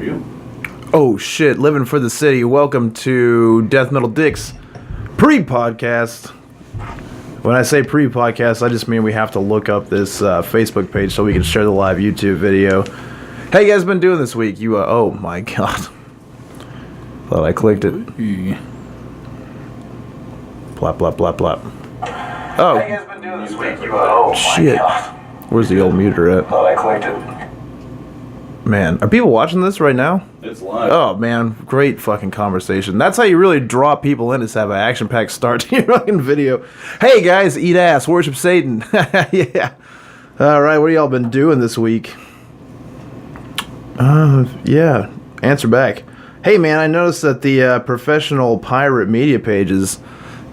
you? Oh shit, living for the city. Welcome to Death Metal Dick's pre-podcast. When I say pre-podcast, I just mean we have to look up this Facebook page so we can share the live YouTube video. How you guys been doing this week? Oh my god. Thought I clicked it. Plop, plop, plop, plop. Oh. How you guys been doing this week? Oh shit. Where's the old muter at? Thought I clicked it. Man, are people watching this right now? It's live. Oh, man. Great fucking conversation. That's how you really draw people in, is have an action-packed start to your fucking video. Hey, guys, eat ass. Worship Satan. Yeah. All right, what have y'all been doing this week? Yeah. Answer back. Hey, man, I noticed that the professional pirate media page is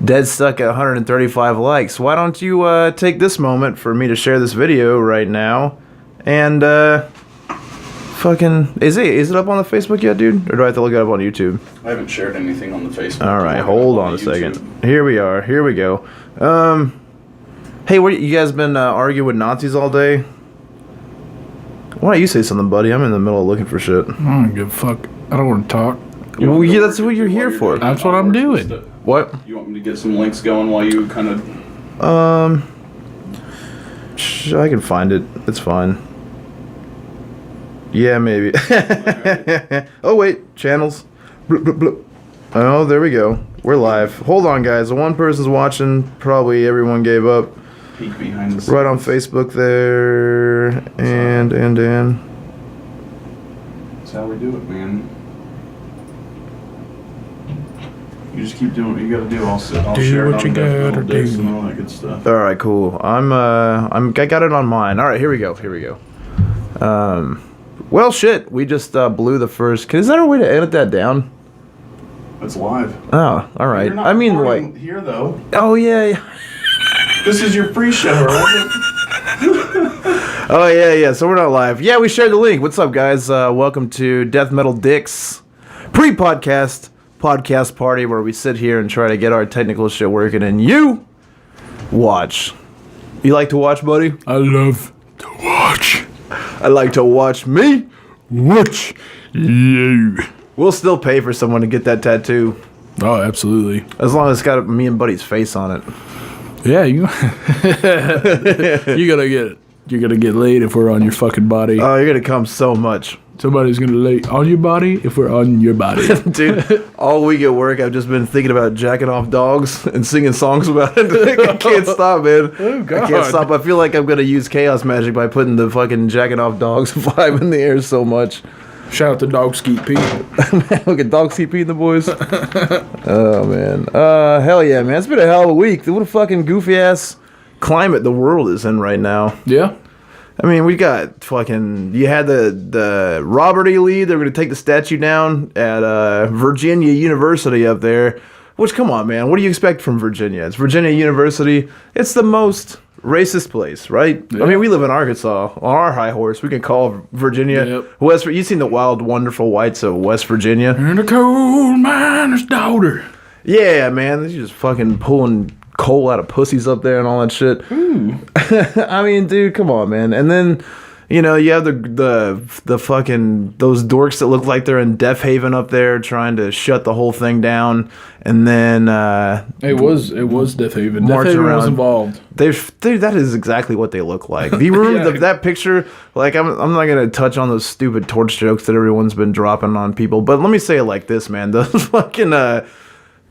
dead stuck at 135 likes. Why don't you take this moment for me to share this video right now and, fucking, is it up on the Facebook yet, dude? Or do I have to look it up on YouTube? I haven't shared anything on the Facebook. Alright, hold on a second. Here we are. Here we go. Hey, what, you guys been arguing with Nazis all day? Why don't you say something, buddy? I'm in the middle of looking for shit. I don't give a fuck. I don't want to talk. Well, yeah, that's what you're here for. That's what I'm doing. What? You want me to get some links going while you kind of... I can find it. It's fine. Yeah, maybe. Oh, wait. Channels. Bloop, bloop, bloop. Oh, there we go. We're live. Hold on, guys. The one person's watching. Probably everyone gave up. Peek behind the scenes. Right on Facebook there. And. That's how we do it, man. You just keep doing what you gotta do. I'll Do share it what on you Death gotta Metal Dicks do. and all that good stuff. All right, cool. I got it on mine. All right, here we go. Well, shit. We just blew the first. Is there a way to edit that down? It's live. Oh, all right. You're not I mean, recording like. here though. Oh yeah. This is your pre-show, right? Oh yeah. So we're not live. Yeah, we shared the link. What's up, guys? Welcome to Death Metal Dick's pre-podcast podcast party, where we sit here and try to get our technical shit working, and you watch. You like to watch, buddy? I love to watch. I like to watch me Watch you. We'll still pay for someone to get that tattoo, Oh, absolutely. as long as it's got me and Buddy's face on it. Yeah, you. You're gonna get laid if we're on your fucking body. Oh, you're gonna come so much. Somebody's gonna lay on your body if we're on your body. Dude, all week at work, I've just been thinking about jacking off dogs and singing songs about it. I can't stop, man. Oh, God. I can't stop. I feel like I'm going to use chaos magic by putting the fucking jacking off dogs vibe in the air so much. Shout out to Dog Skeet Pete. Look at Dog CP and the boys. Oh, man. Hell yeah, man. It's been a hell of a week. What a fucking goofy-ass climate the world is in right now. Yeah. I mean, we got fucking... You had the Robert E. Lee. They're going to take the statue down at Virginia University up there. Which, come on, man. What do you expect from Virginia? It's Virginia University. It's the most racist place, right? Yeah. I mean, we live in Arkansas. On our high horse, we can call Virginia... Yep. You've seen the wild, wonderful whites of West Virginia? And the coal miner's daughter. Yeah, man. They're just fucking pulling coal out of pussies up there and all that shit. I mean, dude, come on, man. And then, you know, you have the fucking those dorks that look like they're in Death Haven up there trying to shut the whole thing down. And then It was Death Haven. March Death Haven around. was involved. Dude, that is exactly what they look like. If you remember that picture, like I'm not gonna touch on those stupid torch jokes that everyone's been dropping on people, but let me say it like this, man. Those fucking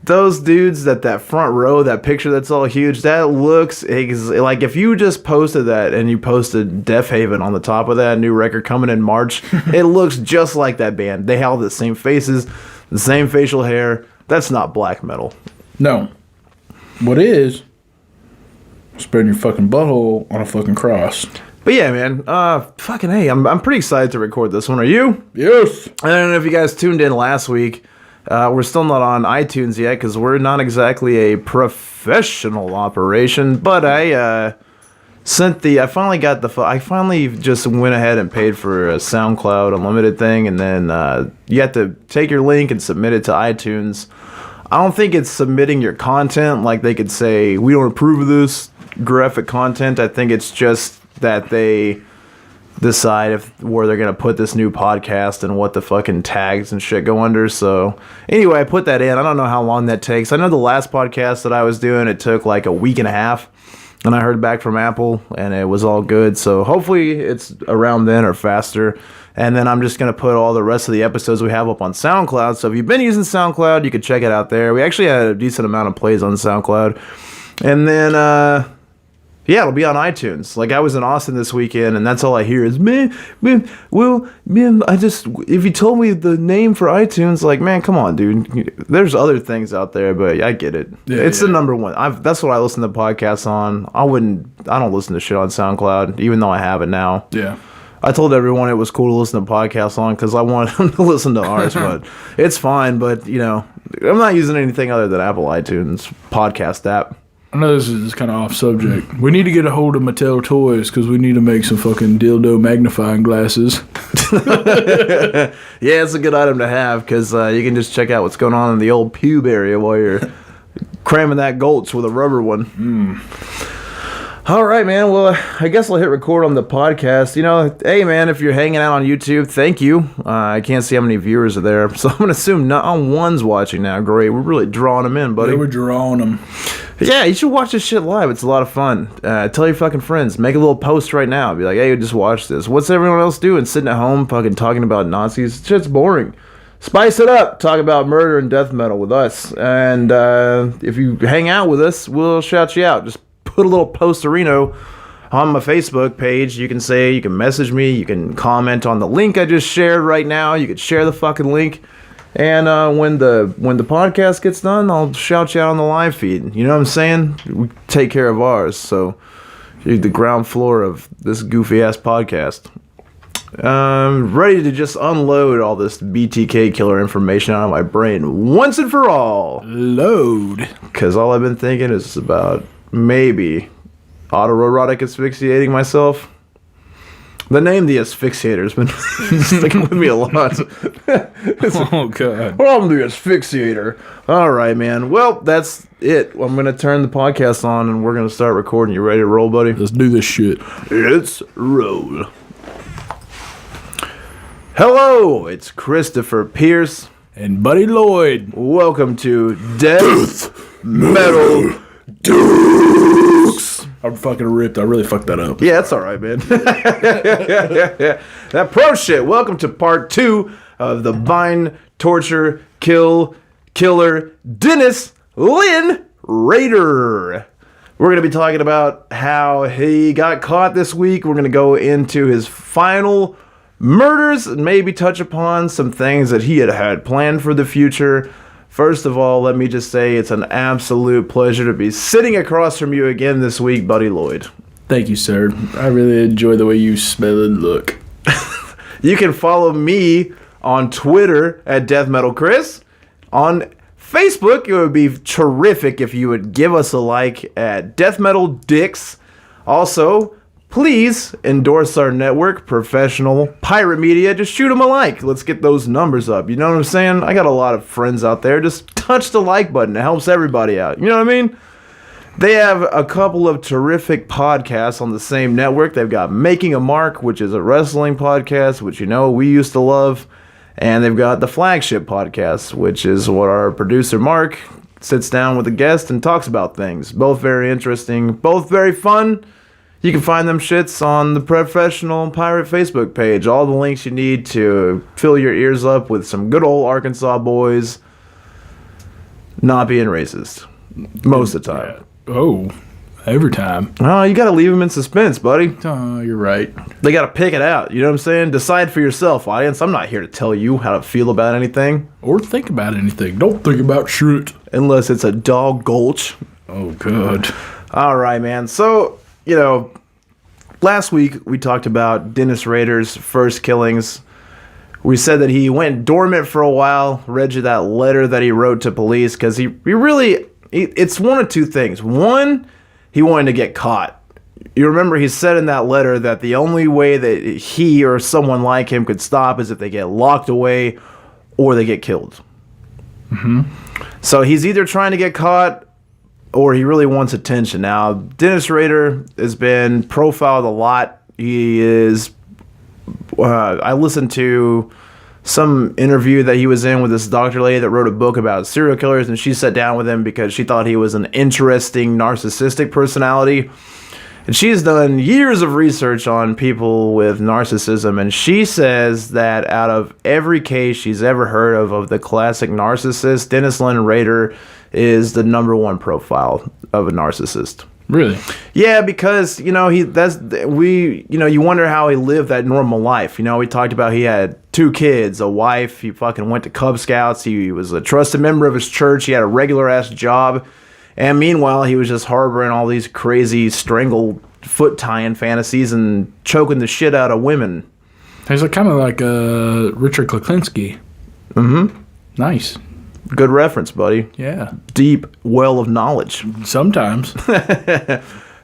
those dudes that front row, that picture that's all huge, that looks like if you just posted that and you posted Death Haven on the top of that new record coming in March, it looks just like that band. They have the same faces, the same facial hair. That's not black metal. No. What is? Spreading your fucking butthole on a fucking cross. But yeah, man, fucking hey, I'm pretty excited to record this one. Are you? Yes. I don't know if you guys tuned in last week. We're still not on iTunes yet because we're not exactly a professional operation. But I finally just went ahead and paid for a SoundCloud Unlimited thing, and then you have to take your link and submit it to iTunes. I don't think it's submitting your content like they could say we don't approve of this graphic content. I think it's just that they decide where they're gonna put this new podcast and what the fucking tags and shit go under. So anyway, I put that in. I don't know how long that takes. I know the last podcast that I was doing, it took like a week and a half, and I heard back from Apple and it was all good. So hopefully it's around then or faster. And then I'm just going to put all the rest of the episodes we have up on SoundCloud. So if you've been using SoundCloud, you can check it out there. We actually had a decent amount of plays on SoundCloud. And then, yeah, it'll be on iTunes. Like, I was in Austin this weekend, and that's all I hear is, man, if you told me the name for iTunes, like, man, come on, dude. There's other things out there, but I get it. Yeah, it's the number one. That's what I listen to podcasts on. I don't listen to shit on SoundCloud, even though I have it now. Yeah. I told everyone it was cool to listen to podcasts on because I wanted them to listen to ours, but it's fine. But, I'm not using anything other than Apple iTunes podcast app. I know this is kind of off subject. We need to get a hold of Mattel Toys because we need to make some fucking dildo magnifying glasses. Yeah, it's a good item to have because you can just check out what's going on in the old pube area while you're cramming that gulch with a rubber one. All right, man. Well, I guess I'll hit record on the podcast. Hey, man, if you're hanging out on YouTube, thank you. I can't see how many viewers are there, so I'm going to assume not one's watching now. Great. We're really drawing them in, buddy. Yeah, we're drawing them. Yeah, you should watch this shit live. It's a lot of fun. Tell your fucking friends. Make a little post right now. Be like, hey, just watch this. What's everyone else doing? Sitting at home fucking talking about Nazis? Shit's boring. Spice it up. Talk about murder and death metal with us. And if you hang out with us, we'll shout you out. Just put a little posterino on my Facebook page. You can message me. You can comment on the link I just shared right now. You could share the fucking link. And when the podcast gets done, I'll shout you out on the live feed. You know what I'm saying? We take care of ours. So you're the ground floor of this goofy ass podcast. Ready to just unload all this BTK killer information out of my brain once and for all. Load. Because all I've been thinking is about maybe autoerotic asphyxiating myself. The name The Asphyxiator has been sticking with me a lot. Oh, God. Well, I'm The Asphyxiator. All right, man. Well, that's it. I'm going to turn the podcast on, and we're going to start recording. You ready to roll, buddy? Let's do this shit. Let's roll. Hello, it's Christopher Pierce. And Buddy Lloyd. Welcome to Death Metal Dukes. I'm fucking ripped. I really fucked that up. Yeah, that's all right, man. That pro shit. Welcome to part 2 of the Bind, Torture, Killer, Dennis Lynn Rader. We're going to be talking about how he got caught this week. We're going to go into his final murders and maybe touch upon some things that he had planned for the future. First of all, let me just say it's an absolute pleasure to be sitting across from you again this week, Buddy Lloyd. Thank you, sir. I really enjoy the way you smell and look. You can follow me on Twitter at Death Metal Chris. On Facebook, it would be terrific if you would give us a like at Death Metal Dicks. Also, please endorse our network, Professional Pirate Media. Just shoot them a like. Let's get those numbers up. You know what I'm saying? I got a lot of friends out there. Just touch the like button. It helps everybody out. You know what I mean? They have a couple of terrific podcasts on the same network. They've got Making a Mark, which is a wrestling podcast, which we used to love. And they've got the Flagship podcast, which is what our producer Mark sits down with a guest and talks about things. Both very interesting, both very fun. You can find them shits on the Professional Pirate Facebook page. All the links you need to fill your ears up with some good old Arkansas boys not being racist. Most of the time. Yeah. Oh, every time. Oh, you gotta leave them in suspense, buddy. Oh, you're right. They gotta pick it out. You know what I'm saying? Decide for yourself, audience. I'm not here to tell you how to feel about anything. Or think about anything. Don't think about shit. Unless it's a dog gulch. Oh, God. All right, man. So, last week we talked about Dennis Rader's first killings. We said that he went dormant for a while, read you that letter that he wrote to police, because it's one of two things. One, he wanted to get caught. You remember he said in that letter that the only way that he or someone like him could stop is if they get locked away or they get killed. Mm-hmm. So he's either trying to get caught or he really wants attention. Now, Dennis Rader has been profiled a lot. He is I listened to some interview that he was in with this doctor lady that wrote a book about serial killers, and she sat down with him because she thought he was an interesting narcissistic personality. And she's done years of research on people with narcissism, and she says that out of every case she's ever heard of the classic narcissist, Dennis Leonard Rader is the number one profile of a narcissist. Really? Yeah, because you wonder how he lived that normal life. We talked about he had 2 kids, a wife. He fucking went to Cub Scouts. He was a trusted member of his church. He had a regular ass job, and meanwhile he was just harboring all these crazy strangle foot tying fantasies and choking the shit out of women. He's kind of like Richard Kuklinski. Mm-hmm. Nice. Good reference, buddy. Yeah. Deep well of knowledge. Sometimes.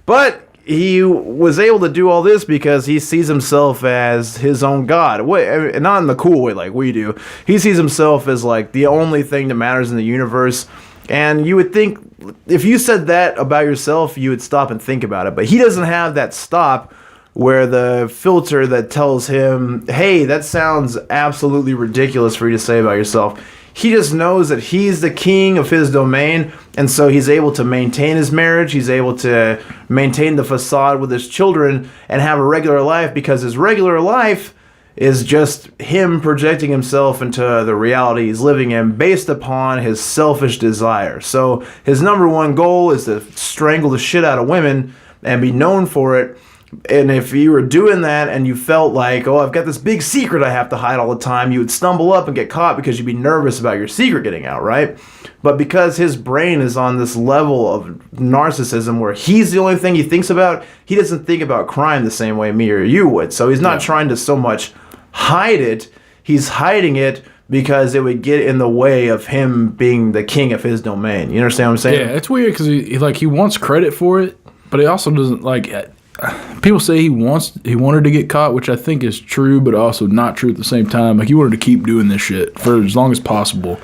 But he was able to do all this because he sees himself as his own god. Not in the cool way like we do. He sees himself as like the only thing that matters in the universe. And you would think if you said that about yourself, you would stop and think about it. But he doesn't have that stop where the filter that tells him, hey, that sounds absolutely ridiculous for you to say about yourself. He just knows that he's the king of his domain, and so he's able to maintain his marriage, he's able to maintain the facade with his children and have a regular life, because his regular life is just him projecting himself into the reality he's living in based upon his selfish desire. So his number one goal is to strangle the shit out of women and be known for it. And if you were doing that and you felt like, oh, I've got this big secret I have to hide all the time, you would stumble up and get caught because you'd be nervous about your secret getting out, right? But because his brain is on this level of narcissism where he's the only thing he thinks about, he doesn't think about crime the same way me or you would. So he's not trying to so much hide it, he's hiding it because it would get in the way of him being the king of his domain. You understand what I'm saying? Yeah, it's weird because he wants credit for it, but he also doesn't like. People say he wanted to get caught, which I think is true, but also not true at the same time. Like he wanted to keep doing this shit for as long as possible.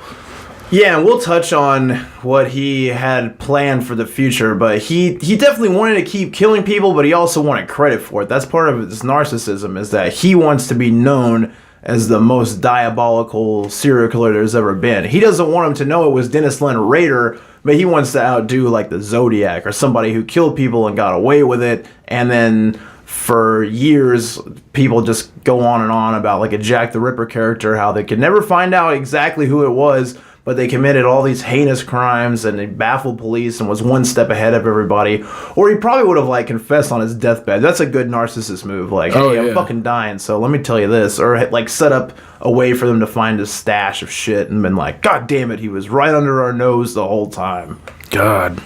Yeah, and we'll touch on what he had planned for the future, but he definitely wanted to keep killing people, but he also wanted credit for it. That's part of his narcissism, is that he wants to be known as the most diabolical serial killer there's ever been. He doesn't want him to know it was Dennis Leonard Rader, but he wants to outdo like the Zodiac or somebody who killed people and got away with it, and then for years people just go on and on about like a Jack the Ripper character, how they could never find out exactly who it was, but they committed all these heinous crimes and they baffled police and was one step ahead of everybody. Or he probably would have like confessed on his deathbed. That's a good narcissist move. Like, hey, I'm fucking dying, so let me tell you this. Or like set up a way for them to find his stash of shit and been like, God damn it, he was right under our nose the whole time. God.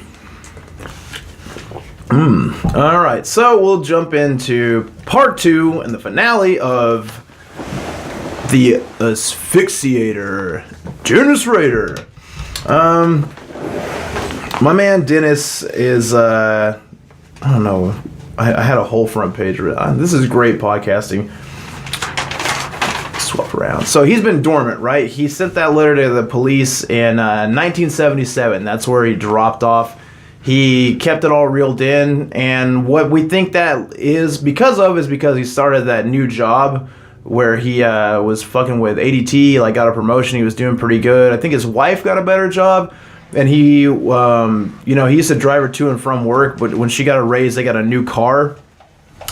All right, so we'll jump into part 2 and the finale of The Asphyxiator, Dennis Rader. My man Dennis is, I don't know, I had a whole front page. This is great podcasting. Swap around. So he's been dormant, right? He sent that letter to the police in 1977. That's where he dropped off. He kept it all reeled in, and what we think that is because he started that new job where he was fucking with ADT, like got a promotion, he was doing pretty good. I think his wife got a better job, and he, he used to drive her to and from work, but when she got a raise, they got a new car,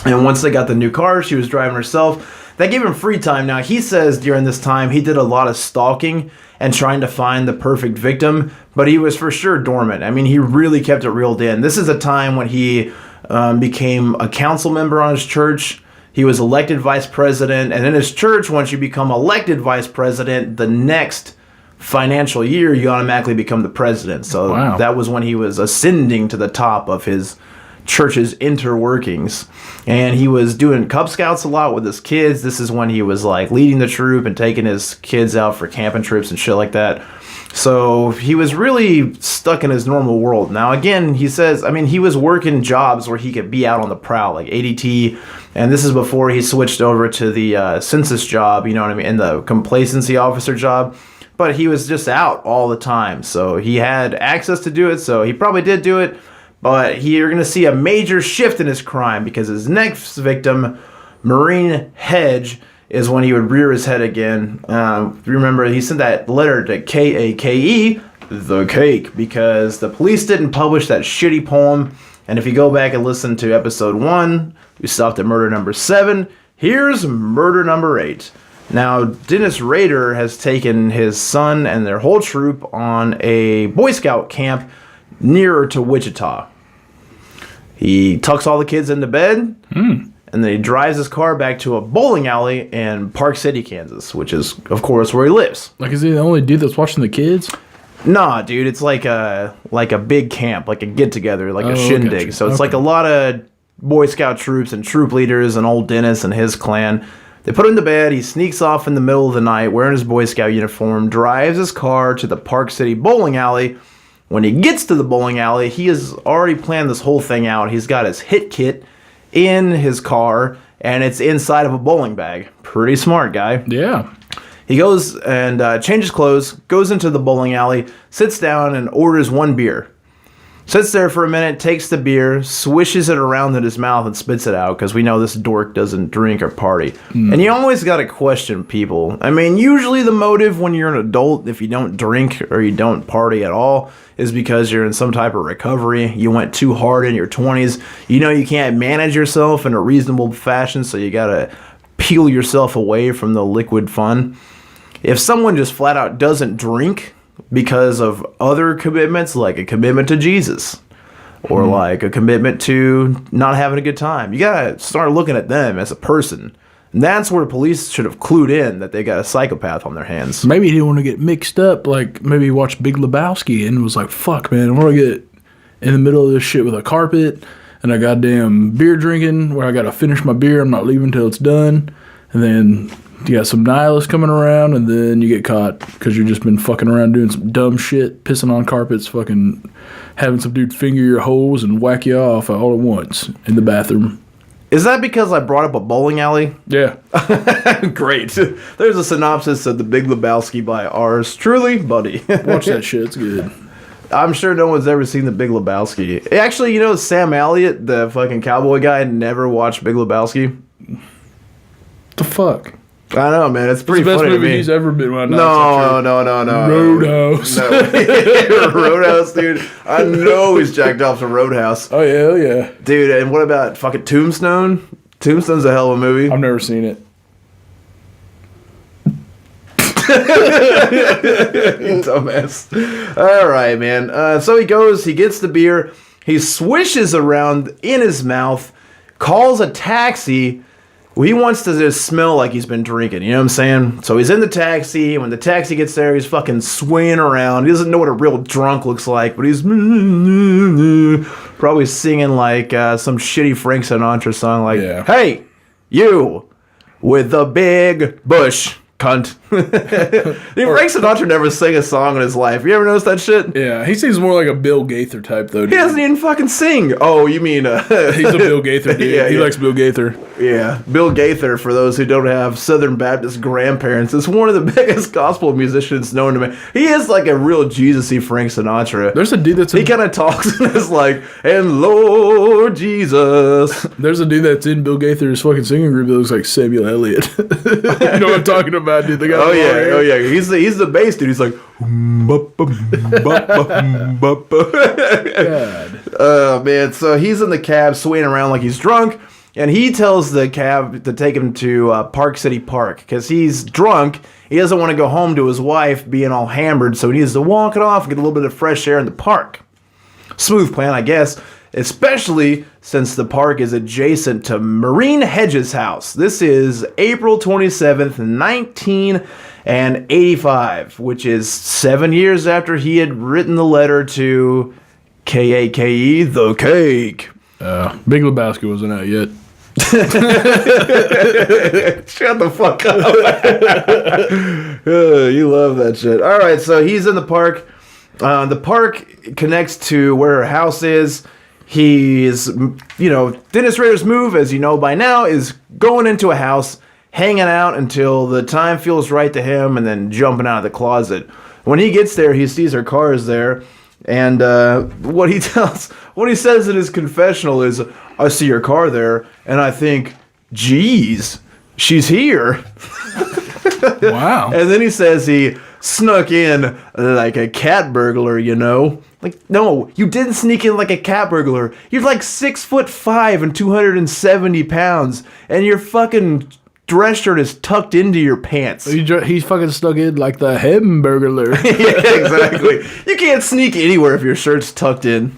and once they got the new car, she was driving herself. That gave him free time. Now, he says during this time, he did a lot of stalking and trying to find the perfect victim, but he was for sure dormant. I mean, he really kept it reeled in. This is a time when he became a council member on his church. He was elected vice president, and in his church, once you become elected vice president, the next financial year, you automatically become the president. So That was when he was ascending to the top of his church's interworkings. And he was doing Cub Scouts a lot with his kids. This is when he was like leading the troop and taking his kids out for camping trips and shit like that. So he was really stuck in his normal world. Now, again, he says, I mean, he was working jobs where he could be out on the prowl, like ADT, and this is before he switched over to the census job, you know what I mean, and the complacency officer job. But he was just out all the time, so he had access to do it, so he probably did do it. But you're going to see a major shift in his crime because his next victim, Maureen Hedge, is when he would rear his head again. Remember, he sent that letter to KAKE, the cake, because the police didn't publish that shitty poem. And if you go back and listen to episode 1, we stopped at murder number 7. Here's murder number 8. Now, Dennis Rader has taken his son and their whole troop on a Boy Scout camp nearer to Wichita. He tucks all the kids into bed, and then he drives his car back to a bowling alley in Park City, Kansas, which is, of course, where he lives. Like, is he the only dude that's watching the kids? Nah, dude, it's like a big camp, like a get-together, like a shindig. Gotcha. So it's like a lot of Boy Scout troops and troop leaders and old Dennis and his clan. They put him to bed. He sneaks off in the middle of the night wearing his Boy Scout uniform, drives his car to the Park City bowling alley. When he gets to the bowling alley, he has already planned this whole thing out. He's got his hit kit in his car, and it's inside of a bowling bag. Pretty smart guy. Yeah. He goes and changes clothes, goes into the bowling alley, sits down, and orders 1 beer. Sits there for a minute, takes the beer, swishes it around in his mouth, and spits it out, because we know this dork doesn't drink or party. And you always got to question people. I mean, usually the motive when you're an adult, if you don't drink or you don't party at all, is because you're in some type of recovery. You went too hard in your 20s. You know you can't manage yourself in a reasonable fashion, so you got to peel yourself away from the liquid fun. If someone just flat out doesn't drink because of other commitments, like a commitment to Jesus or like a commitment to not having a good time, you gotta start looking at them as a person. And that's where police should have clued in that they got a psychopath on their hands. Maybe he didn't want to get mixed up. Like, maybe he watched Big Lebowski and was like, fuck, man, I'm going to get in the middle of this shit with a carpet and a goddamn beer drinking where I got to finish my beer. I'm not leaving until it's done. And then you got some nihilists coming around, and then you get caught because you've just been fucking around doing some dumb shit, pissing on carpets, fucking having some dude finger your holes and whack you off all at once in the bathroom. Is that because I brought up a bowling alley? Yeah. Great. There's a synopsis of The Big Lebowski by ours truly, Buddy. Watch that shit. It's good. I'm sure no one's ever seen The Big Lebowski. Actually, you know, Sam Elliott, the fucking cowboy guy, never watched Big Lebowski. The fuck? I know, man. It's pretty It's the best funny to movie me. he's ever been. Well, No. Roadhouse. No. Roadhouse, dude. I know he's jacked off to Roadhouse. Oh, yeah, hell yeah. Dude, and what about fucking Tombstone? Tombstone's a hell of a movie. I've never seen it. You dumbass. All right, man. So he goes, he gets the beer, he swishes around in his mouth, calls a taxi. He wants to just smell like he's been drinking, you know what I'm saying? So he's in the taxi, and when the taxi gets there, he's fucking swaying around. He doesn't know what a real drunk looks like, but he's probably singing like some shitty Frank Sinatra song like, Yeah. Hey, you with the big bush. Cunt. Dude, Frank Sinatra never sang a song in his life. You ever notice that shit? Yeah, he seems more like a Bill Gaither type, though. Dude. He doesn't even fucking sing. Oh, you mean... He's a Bill Gaither dude. Yeah, he yeah. likes Bill Gaither. Yeah. Bill Gaither, for those who don't have Southern Baptist grandparents, is one of the biggest gospel musicians known to me. He is like a real Jesus-y Frank Sinatra. There's a dude that's... He kind of talks and is like, and Lord Jesus. There's a dude that's in Bill Gaither's fucking singing group that looks like Samuel Elliott. You know what I'm talking about, dude? The guy Oh yeah. He's the bass dude. He's like, God. oh man. So he's in the cab swaying around like he's drunk, and he tells the cab to take him to Park City Park because he's drunk. He doesn't want to go home to his wife being all hammered, so he needs to walk it off and get a little bit of fresh air in the park. Smooth plan, I guess. Especially since the park is adjacent to Marine Hedges' house. This is April 27th, 1985, which is 7 years after he had written the letter to KAKE, the cake. Big Lebowski wasn't out yet. Shut the fuck up. You love that shit. All right, so he's in the park. The park connects to where her house is. He's, Dennis Rader's move, as you know by now, is going into a house, hanging out until the time feels right to him, and then jumping out of the closet. When he gets there, he sees her car is there, and what he says in his confessional is, I see your car there, and I think, geez, she's here. Wow. And then he says he snuck in like a cat burglar, you know? Like, no, you didn't sneak in like a cat burglar. You're like 6'5" and 270 pounds, and your fucking dress shirt is tucked into your pants. He's fucking stuck in like the hamburglar. Yeah, exactly. You can't sneak anywhere if your shirt's tucked in.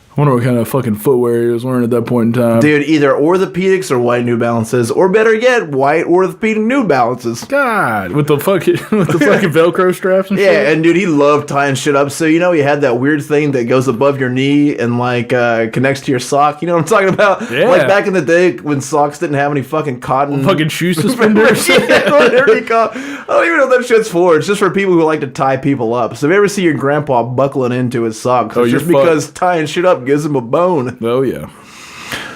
I wonder what kind of fucking footwear he was wearing at that point in time. Dude, either orthopedics or white New Balances, or better yet, white orthopedic New Balances. God, with the fucking Velcro straps and shit. Yeah, and dude, he loved tying shit up. So you know, he had that weird thing that goes above your knee and like connects to your sock. You know what I'm talking about? Yeah. Like back in the day when socks didn't have any fucking cotton. Fucking shoe suspenders. Yeah, whatever you call. I don't even know what that shit's for. It's just for people who like to tie people up. So if you ever see your grandpa buckling into his socks, it's just because tying shit up gives him a bone. Oh yeah.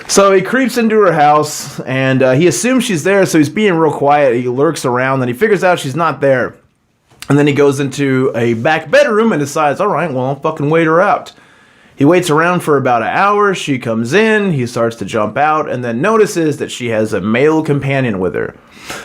So he creeps into her house, and he assumes she's there, so he's being real quiet. He lurks around, then he figures out she's not there. And then he goes into a back bedroom and decides, all right, well, I'll fucking wait her out. He waits around for about an hour. She comes in. He starts to jump out, and then notices that she has a male companion with her.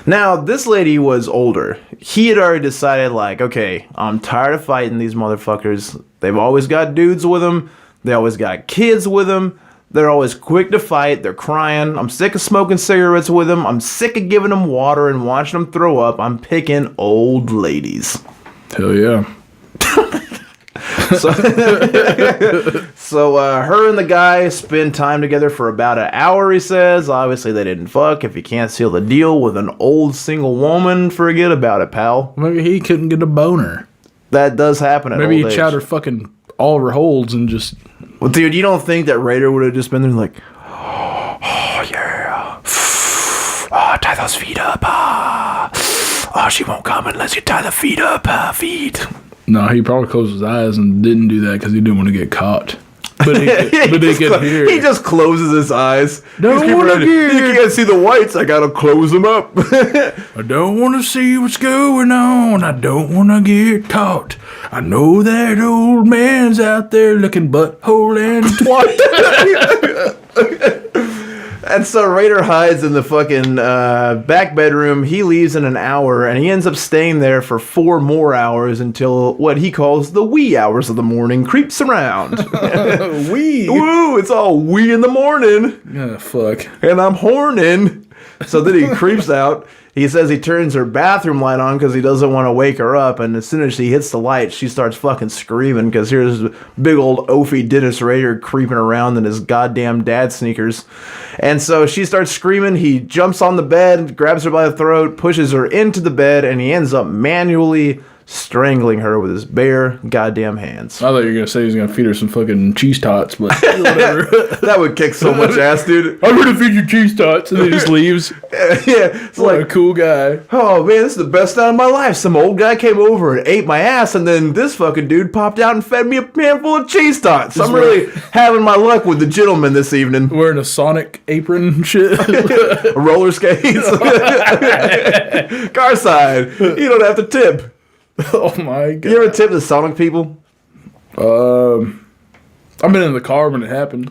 Now, this lady was older. He had already decided, like, okay, I'm tired of fighting these motherfuckers. They've always got dudes with them. They always got kids with them. They're always quick to fight. They're crying. I'm sick of smoking cigarettes with them. I'm sick of giving them water and watching them throw up. I'm picking old ladies. Hell yeah. So her and the guy spend time together for about an hour, he says. Obviously, they didn't fuck. If you can't seal the deal with an old single woman, forget about it, pal. Maybe he couldn't get a boner. That does happen at Maybe old he age. chowed her fucking all of her holds and just... Well, dude, you don't think that Rader would have just been there like, oh, yeah. Oh, tie those feet up. Oh, she won't come unless you tie the feet up. Feet. No, he probably closed his eyes and didn't do that because he didn't want to get caught. But he could hear. He just closes his eyes. Don't wanna You can't see the whites. I gotta close them up. I don't want to see what's going on. I don't want to get caught. I know that old man's out there looking butthole and twat. And so Rader hides in the fucking back bedroom. He leaves in an hour, and he ends up staying there for 4 more hours until what he calls the wee hours of the morning creeps around. Wee. Woo, it's all wee in the morning. Oh, fuck. And I'm horning. So then he creeps out. He says he turns her bathroom light on because he doesn't want to wake her up. And as soon as she hits the light, she starts fucking screaming because here's big old oafy Dennis Rader creeping around in his goddamn dad sneakers. And so she starts screaming. He jumps on the bed, grabs her by the throat, pushes her into the bed, and he ends up manually strangling her with his bare goddamn hands. I thought you were going to say he was going to feed her some fucking cheese tots, but whatever. That would kick so much ass, dude. I'm going to feed you cheese tots, and then he just leaves. Yeah, it's What like, a cool guy. oh man, this is the best night of my life. Some old guy came over and ate my ass, and then this fucking dude popped out and fed me a handful of cheese tots. I'm really having my luck with the gentleman this evening. Wearing a Sonic apron and shit. Roller skates. Car side. You don't have to tip. Oh my god. You ever tip the Sonic people? I've been in the car when it happened.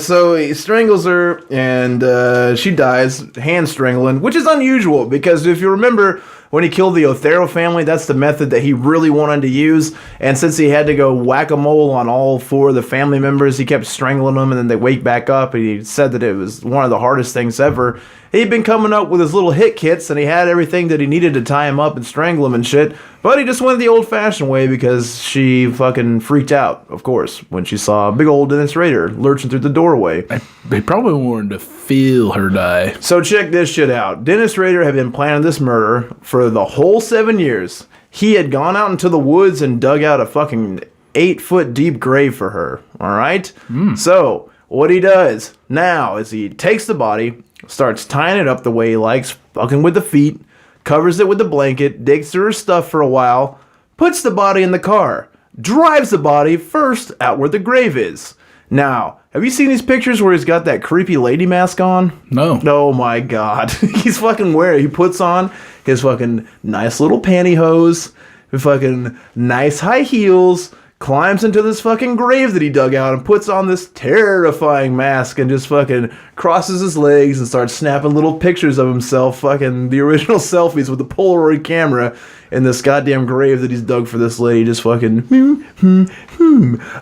So he strangles her, and she dies, hand strangling, which is unusual because if you remember when he killed the Otero family, that's the method that he really wanted to use. And since he had to go whack-a-mole on all 4 of the family members, he kept strangling them, and then they wake back up. And he said that it was one of the hardest things ever. He'd been coming up with his little hit kits, and he had everything that he needed to tie him up and strangle him and shit. But he just went the old-fashioned way because she fucking freaked out, of course, when she saw a big old Dennis Rader lurching through the doorway. They probably wanted to feel her die. So check this shit out. Dennis Rader had been planning this murder for the whole 7 years. He had gone out into the woods and dug out a fucking 8-foot deep grave for her. All right? So what he does now is he takes the body, starts tying it up the way he likes, fucking with the feet, covers it with the blanket, digs through her stuff for a while, puts the body in the car, drives the body first out where the grave is. Now, have you seen these pictures where he's got that creepy lady mask on? No. Oh my god. He's fucking wearing, he puts on his fucking nice little pantyhose, fucking nice high heels, climbs into this fucking grave that he dug out and puts on this terrifying mask and just fucking crosses his legs and starts snapping little pictures of himself, fucking the original selfies with the Polaroid camera in this goddamn grave that he's dug for this lady. Just fucking,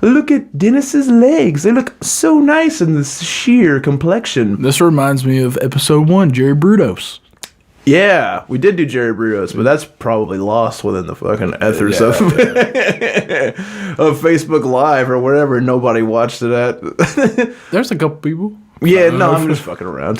look at Dennis's legs. They look so nice in this sheer complexion. This reminds me of episode 1, Jerry Brudos. Yeah, we did do Jerry Brudos, but that's probably lost within the fucking ethers of Facebook Live or wherever. Nobody watched it at. There's a couple people. Yeah, no, I'm just fucking around.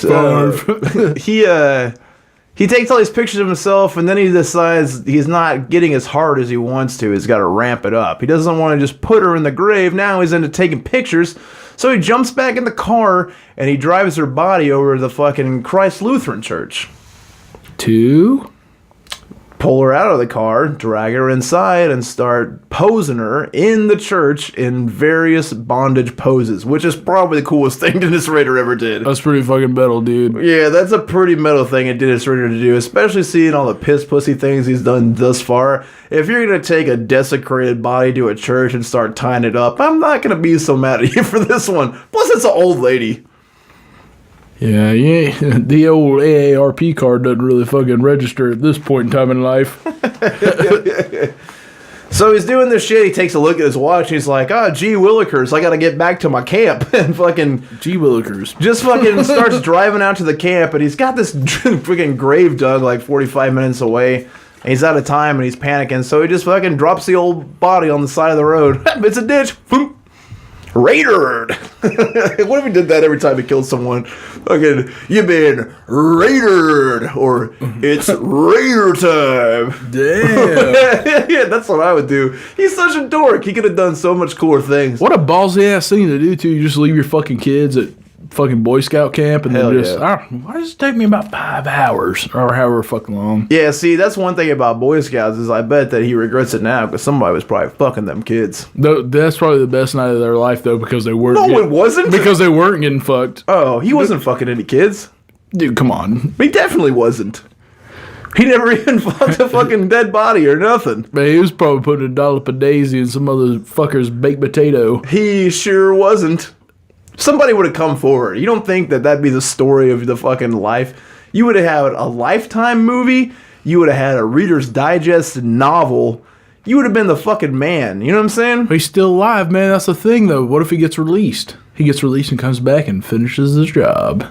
He takes all these pictures of himself, and then he decides he's not getting as hard as he wants to. He's got to ramp it up. He doesn't want to just put her in the grave. Now he's into taking pictures. So he jumps back in the car, and he drives her body over to the fucking Christ Lutheran Church. To pull her out of the car, drag her inside, and start posing her in the church in various bondage poses, which is probably the coolest thing Dennis Rader ever did. That's pretty fucking metal, dude. Yeah, that's a pretty metal thing that Dennis Rader to do, especially seeing all the piss pussy things he's done thus far. If you're going to take a desecrated body to a church and start tying it up, I'm not going to be so mad at you for this one. Plus, it's an old lady. Yeah, the old AARP card doesn't really fucking register at this point in time in life. So he's doing this shit, he takes a look at his watch, he's like, gee willikers, I gotta get back to my camp, and fucking... Gee willikers. Just fucking starts driving out to the camp, and he's got this freaking grave dug like 45 minutes away, and he's out of time, and he's panicking, so he just fucking drops the old body on the side of the road. It's a ditch. Radered. What if he did that every time he killed someone? Fucking, you've been raided, or it's Raider time. Damn. Yeah, that's what I would do. He's such a dork. He could have done so much cooler things. What a ballsy ass thing to do, too. You just leave your fucking kids at fucking Boy Scout camp and Hell then just, yeah. why does it take me about 5 hours or however fucking long? Yeah, see, that's one thing about Boy Scouts is I bet that he regrets it now because somebody was probably fucking them kids. That's probably the best night of their life, though, because they weren't. No, it wasn't. Because they weren't getting fucked. Oh, he wasn't fucking any kids. Dude, come on. He definitely wasn't. He never even fucked a fucking dead body or nothing. Man, he was probably putting a dollop of Daisy in some other fucker's baked potato. He sure wasn't. Somebody would have come forward. You don't think that that'd be the story of the fucking life? You would have had a Lifetime movie. You would have had a Reader's Digest novel. You would have been the fucking man. You know what I'm saying? He's still alive, man. That's the thing, though. What if he gets released? He gets released and comes back and finishes his job.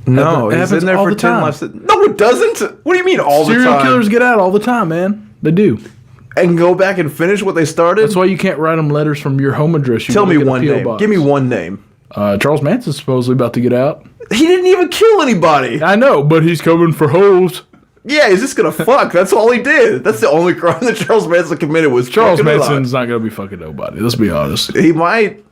No, he's in there for 10 lives. No, it doesn't. What do you mean all the time? Serial killers get out all the time, man. They do. And go back and finish what they started? That's why you can't write them letters from your home address. Tell me one name. Give me one name. Charles Manson's supposedly about to get out. He didn't even kill anybody. I know, but he's coming for hoes. Yeah, he's just gonna fuck. That's all he did. That's the only crime that Charles Manson committed was Charles fucking Manson's not gonna be fucking nobody. Let's be honest. He might.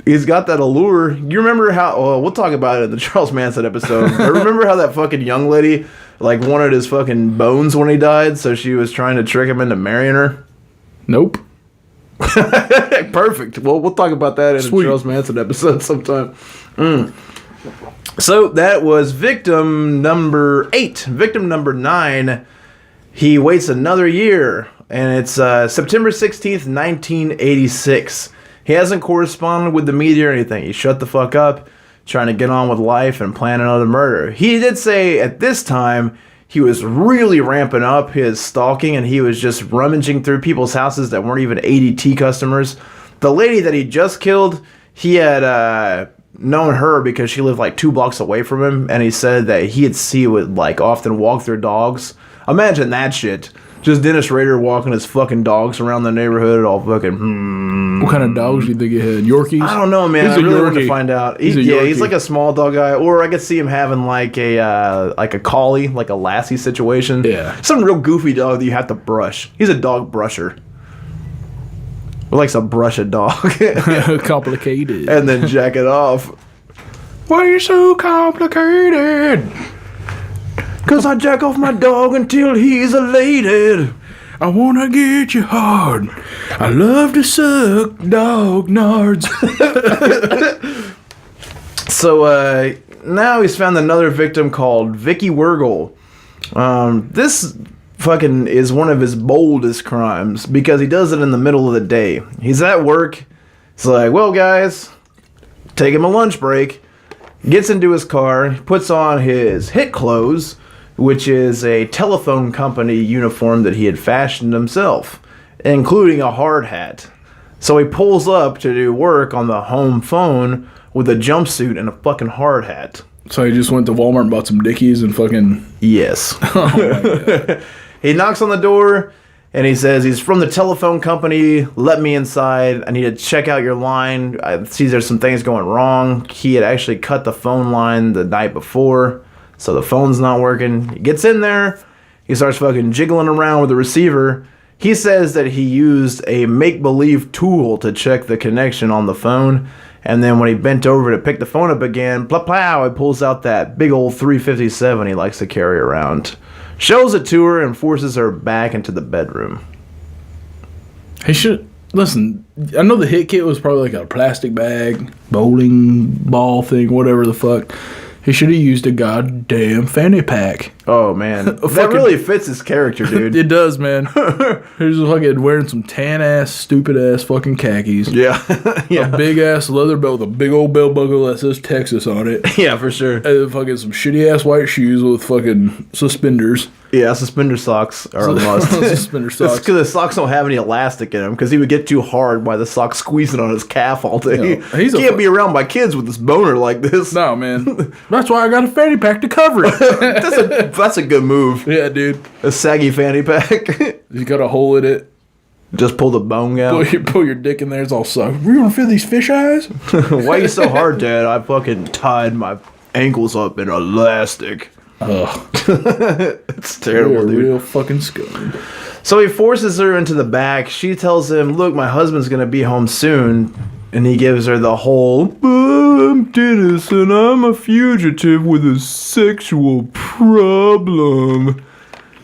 He's got that allure. You remember how? Well, we'll talk about it in the Charles Manson episode. But remember how that fucking young lady like wanted his fucking bones when he died, so she was trying to trick him into marrying her? Nope. Perfect. Well, we'll talk about that in Sweet. a Charles Manson episode sometime. So that was victim number 8. Victim number 9, he waits another year, and it's September 16th, 1986. He hasn't corresponded with the media or anything. He shut the fuck up, trying to get on with life and plan another murder. He did say at this time he was really ramping up his stalking, and he was just rummaging through people's houses that weren't even ADT customers. The lady that he just killed, he had known her because she lived like 2 blocks away from him, and he said that he would like often walk their dogs. Imagine that shit. Just Dennis Rader walking his fucking dogs around the neighborhood, all fucking. What kind of dogs do you think he had? Yorkies? I don't know, man. He's I a really want Yorkie. to find out. He's a Yeah, he's Yorkie. like a small dog guy, or I could see him having like a collie, like a Lassie situation. Yeah. Some real goofy dog that you have to brush. He's a dog brusher. Who likes to brush a dog Complicated. and then jack it off. Why are you so complicated? 'Cause I jack off my dog until he's elated. I wanna get you hard. I love to suck dog nards. So now he's found another victim called Vicky Wergel. This fucking is one of his boldest crimes because he does it in the middle of the day. He's at work. He's like, well, guys, take him a lunch break. Gets into his car, puts on his hit clothes, which is a telephone company uniform that he had fashioned himself, including a hard hat. So he pulls up to do work on the home phone with a jumpsuit and a fucking hard hat. So he just went to Walmart and bought some Dickies and fucking... Yes. Oh my God. He knocks on the door and he says he's from the telephone company. Let me inside. I need to check out your line. I see there's some things going wrong. He had actually cut the phone line the night before, so the phone's not working. He gets in there. He starts fucking jiggling around with the receiver. He says that he used a make-believe tool to check the connection on the phone. And then when he bent over to pick the phone up again, plow, he pulls out that big old 357 he likes to carry around. Shows it to her and forces her back into the bedroom. He should... Listen, I know the hit kit was probably like a plastic bag, bowling ball thing, whatever the fuck. He should have used a goddamn fanny pack. Oh, man. That really fits his character, dude. It does, man. He's just fucking wearing some tan-ass, stupid-ass fucking khakis. Yeah. Yeah. A big-ass leather belt with a big old belt buckle that says Texas on it. Yeah, for sure. And then fucking some shitty-ass white shoes with fucking suspenders. Yeah, suspender socks are a must. Suspender socks. It's because the socks don't have any elastic in them because he would get too hard by the socks squeezing on his calf all day. No, he can't be around by kids with this boner like this. No, man. That's why I got a fanny pack to cover it. That's a good move. Yeah, dude. A saggy fanny pack. You got a hole in it. Just pull the bone out. Pull your dick in there. It's all sucked. You want to feel these fish eyes? Why you so hard, Dad? I fucking tied my ankles up in elastic. Ugh. It's terrible, You're a dude. real fucking scum. So he forces her into the back. She tells him, look, my husband's going to be home soon. And he gives her the whole, I'm Dennis and I'm a fugitive with a sexual problem.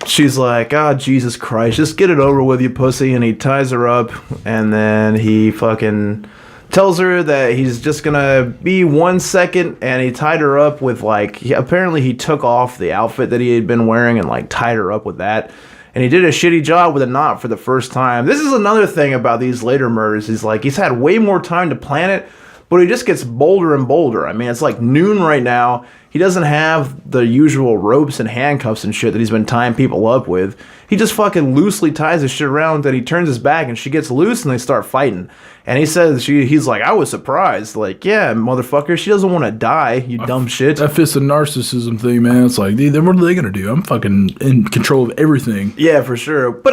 She's like, Jesus Christ, just get it over with, you pussy. And he ties her up. And then he fucking tells her that he's just gonna be 1 second, and he tied her up with apparently he took off the outfit that he had been wearing and tied her up with that, and he did a shitty job with a knot for the first time. This is another thing about these later murders. He's had way more time to plan it, but he just gets bolder and bolder. I mean, it's like noon right now. He doesn't have the usual ropes and handcuffs and shit that he's been tying people up with. He just fucking loosely ties his shit around, then he turns his back and she gets loose and they start fighting. And he says, he's like, I was surprised. Like, yeah, motherfucker, she doesn't want to die, you dumb shit. That fits the narcissism thing, man. It's like, dude, then what are they going to do? I'm fucking in control of everything. Yeah, for sure. But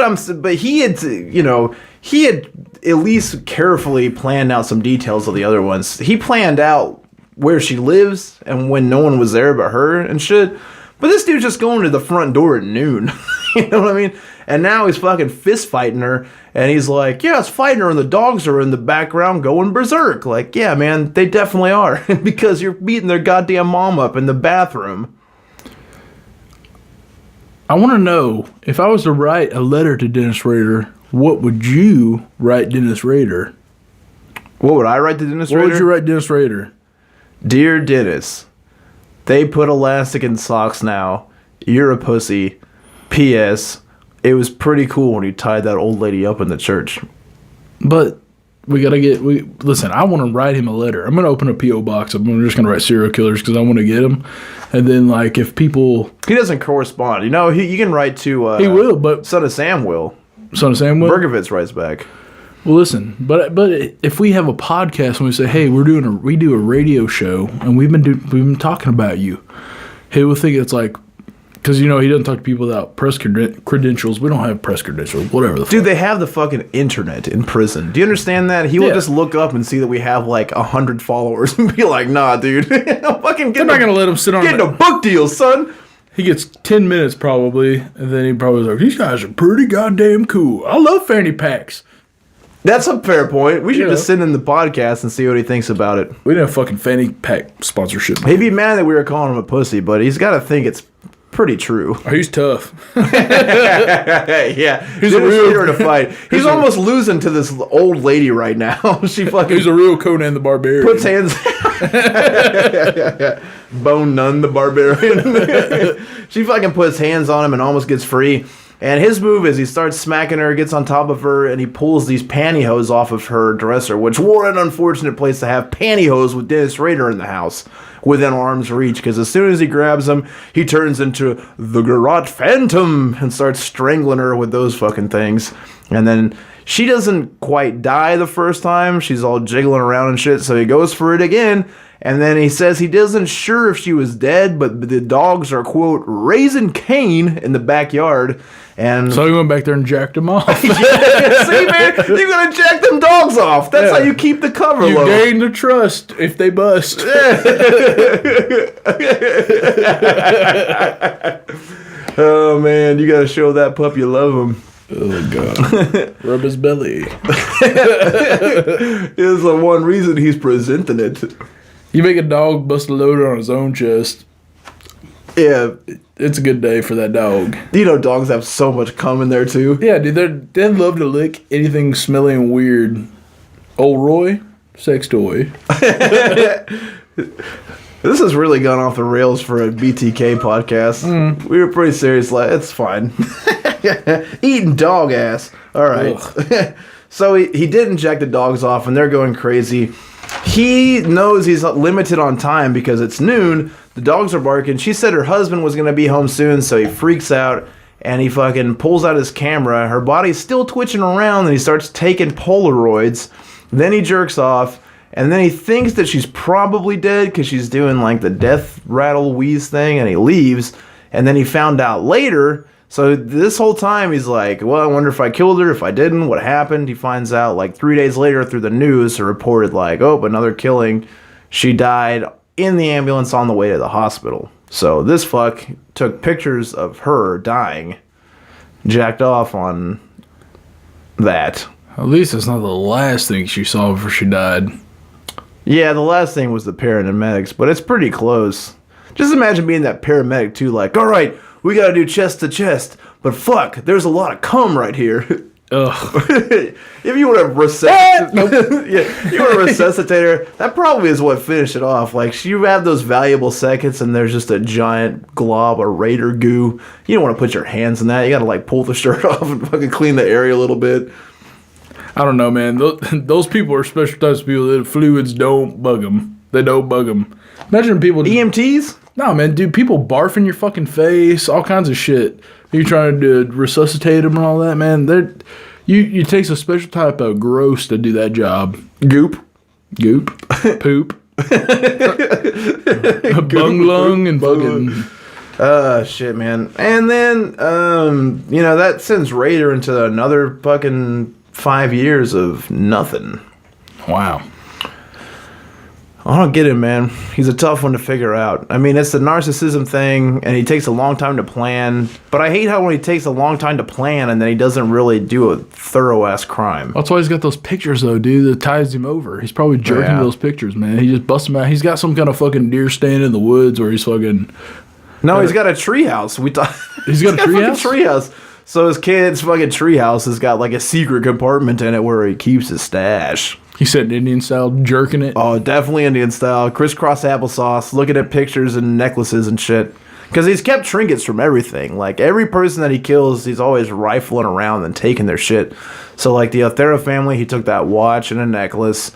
he had, he had at least carefully planned out some details of the other ones. He planned out where she lives and when no one was there but her and shit. But this dude's just going to the front door at noon. You know what I mean? And now he's fucking fist fighting her. And he's like, yeah, it's fighting her and the dogs are in the background going berserk. Like, yeah, man, they definitely are. Because you're beating their goddamn mom up in the bathroom. I want to know, if I was to write a letter to Dennis Rader, what would you write Dennis Rader? What would I write to Dennis Rader? What would you write Dennis Rader? Dear Dennis, they put elastic in socks now. You're a pussy. P.S. It was pretty cool when you tied that old lady up in the church. But we got to listen, I want to write him a letter. I'm going to open a P.O. box. I'm just going to write serial killers because I want to get them. And then, if people... He doesn't correspond. You can write to... he will, but... Son of Sam will. Son of Sam will? Bergovitz writes back. Well, listen, but if we have a podcast and we say, hey, we do a radio show and we've been talking about you, he will think it's like, because he doesn't talk to people without press credentials. We don't have press credentials, whatever the fuck. Dude, they have the fucking internet in prison. Do you understand that? He will just look up and see that we have 100 followers and be like, nah, dude, They're not gonna let him sit on getting a book deal, son. He gets 10 minutes probably, and then he probably like, these guys are pretty goddamn cool. I love fanny packs. That's a fair point. We should just send him the podcast and see what he thinks about it. We didn't have fucking fanny pack sponsorship. He'd be mad that we were calling him a pussy, but he's got to think it's pretty true. Oh, he's tough. Yeah, he's a real hero to fight. He's almost losing to this old lady right now. She fucking. He's a real Conan the Barbarian. Puts hands. Bone Nun the Barbarian. She fucking puts hands on him and almost gets free. And his move is he starts smacking her, gets on top of her, and he pulls these pantyhose off of her dresser, which what an unfortunate place to have pantyhose with Dennis Rader in the house within arm's reach, because as soon as he grabs them, he turns into the Garrote Phantom and starts strangling her with those fucking things. And then she doesn't quite die the first time. She's all jiggling around and shit, so he goes for it again. And then he says he doesn't sure if she was dead, but the dogs are, quote, raising Cain in the backyard. And So he went back there and jacked him off. see, man, you're gonna jack them dogs off. That's how you keep the cover You low. gain the trust if they bust. Oh man, you gotta show that pup you love him. Oh god. Rub his belly. Is the one reason he's presenting it. You make a dog bust a load on his own chest. Yeah, It's a good day for that dog. you know dogs have so much cum in there too. Yeah, dude, they love to lick anything smelly and weird. Old Roy, sex toy. This has really gone off the rails for a BTK podcast. We were pretty serious. Like, it's fine. Eating dog ass. All right. So he did inject the dogs off, and they're going crazy. He knows he's limited on time because it's noon. The dogs are barking. She said her husband was going to be home soon, so he freaks out, and he fucking pulls out his camera. Her body's still twitching around, and he starts taking Polaroids. Then he jerks off, and then he thinks that she's probably dead because she's doing like the death rattle wheeze thing, and he leaves. And then he found out later. So this whole time he's like, well, I wonder if I killed her, if I didn't, what happened? He finds out like 3 days later through the news, it reported like, oh, another killing. She died in the ambulance on the way to the hospital. So this fuck took pictures of her dying, jacked off on that. At least it's not the last thing she saw before she died. Yeah, the last thing was the paramedics, but it's pretty close. Just imagine being that paramedic too, like, all right, we gotta do chest to chest, but fuck, there's a lot of cum right here. Ugh. If you would have resuscitated, yeah, you would have resuscitated her. That probably is what finished it off. Like you have those valuable seconds, and there's just a giant glob of Rader goo. You don't want to put your hands in that. You got to like pull the shirt off and fucking clean the area a little bit. I don't know, man. Those people are special types of people that fluids don't bug them. They don't bug them. Imagine people... EMTs? No, man, dude, people barf in your fucking face, all kinds of shit. You trying to resuscitate them and all that, man. You takes a special type of gross to do that job. Goop. Poop. Bung lung and bugging. Shit, man. And then, that sends Rader into another fucking 5 years of nothing. Wow. I don't get him, man. He's a tough one to figure out. I mean, it's the narcissism thing, and he takes a long time to plan. But I hate how when he takes a long time to plan, and then he doesn't really do a thorough-ass crime. That's why he's got those pictures, though, dude, that ties him over. He's probably jerking those pictures, man. He just busts them out. He's got some kind of fucking deer stand in the woods where he's fucking... No, he's got a treehouse. He's got a treehouse? Treehouse. So his kid's fucking treehouse has got like a secret compartment in it where he keeps his stash. He's sitting Indian style, jerking it. Oh, definitely Indian style. Crisscross applesauce, looking at pictures and necklaces and shit. Because he's kept trinkets from everything. Like, every person that he kills, he's always rifling around and taking their shit. So, like, the Othera family, he took that watch and a necklace.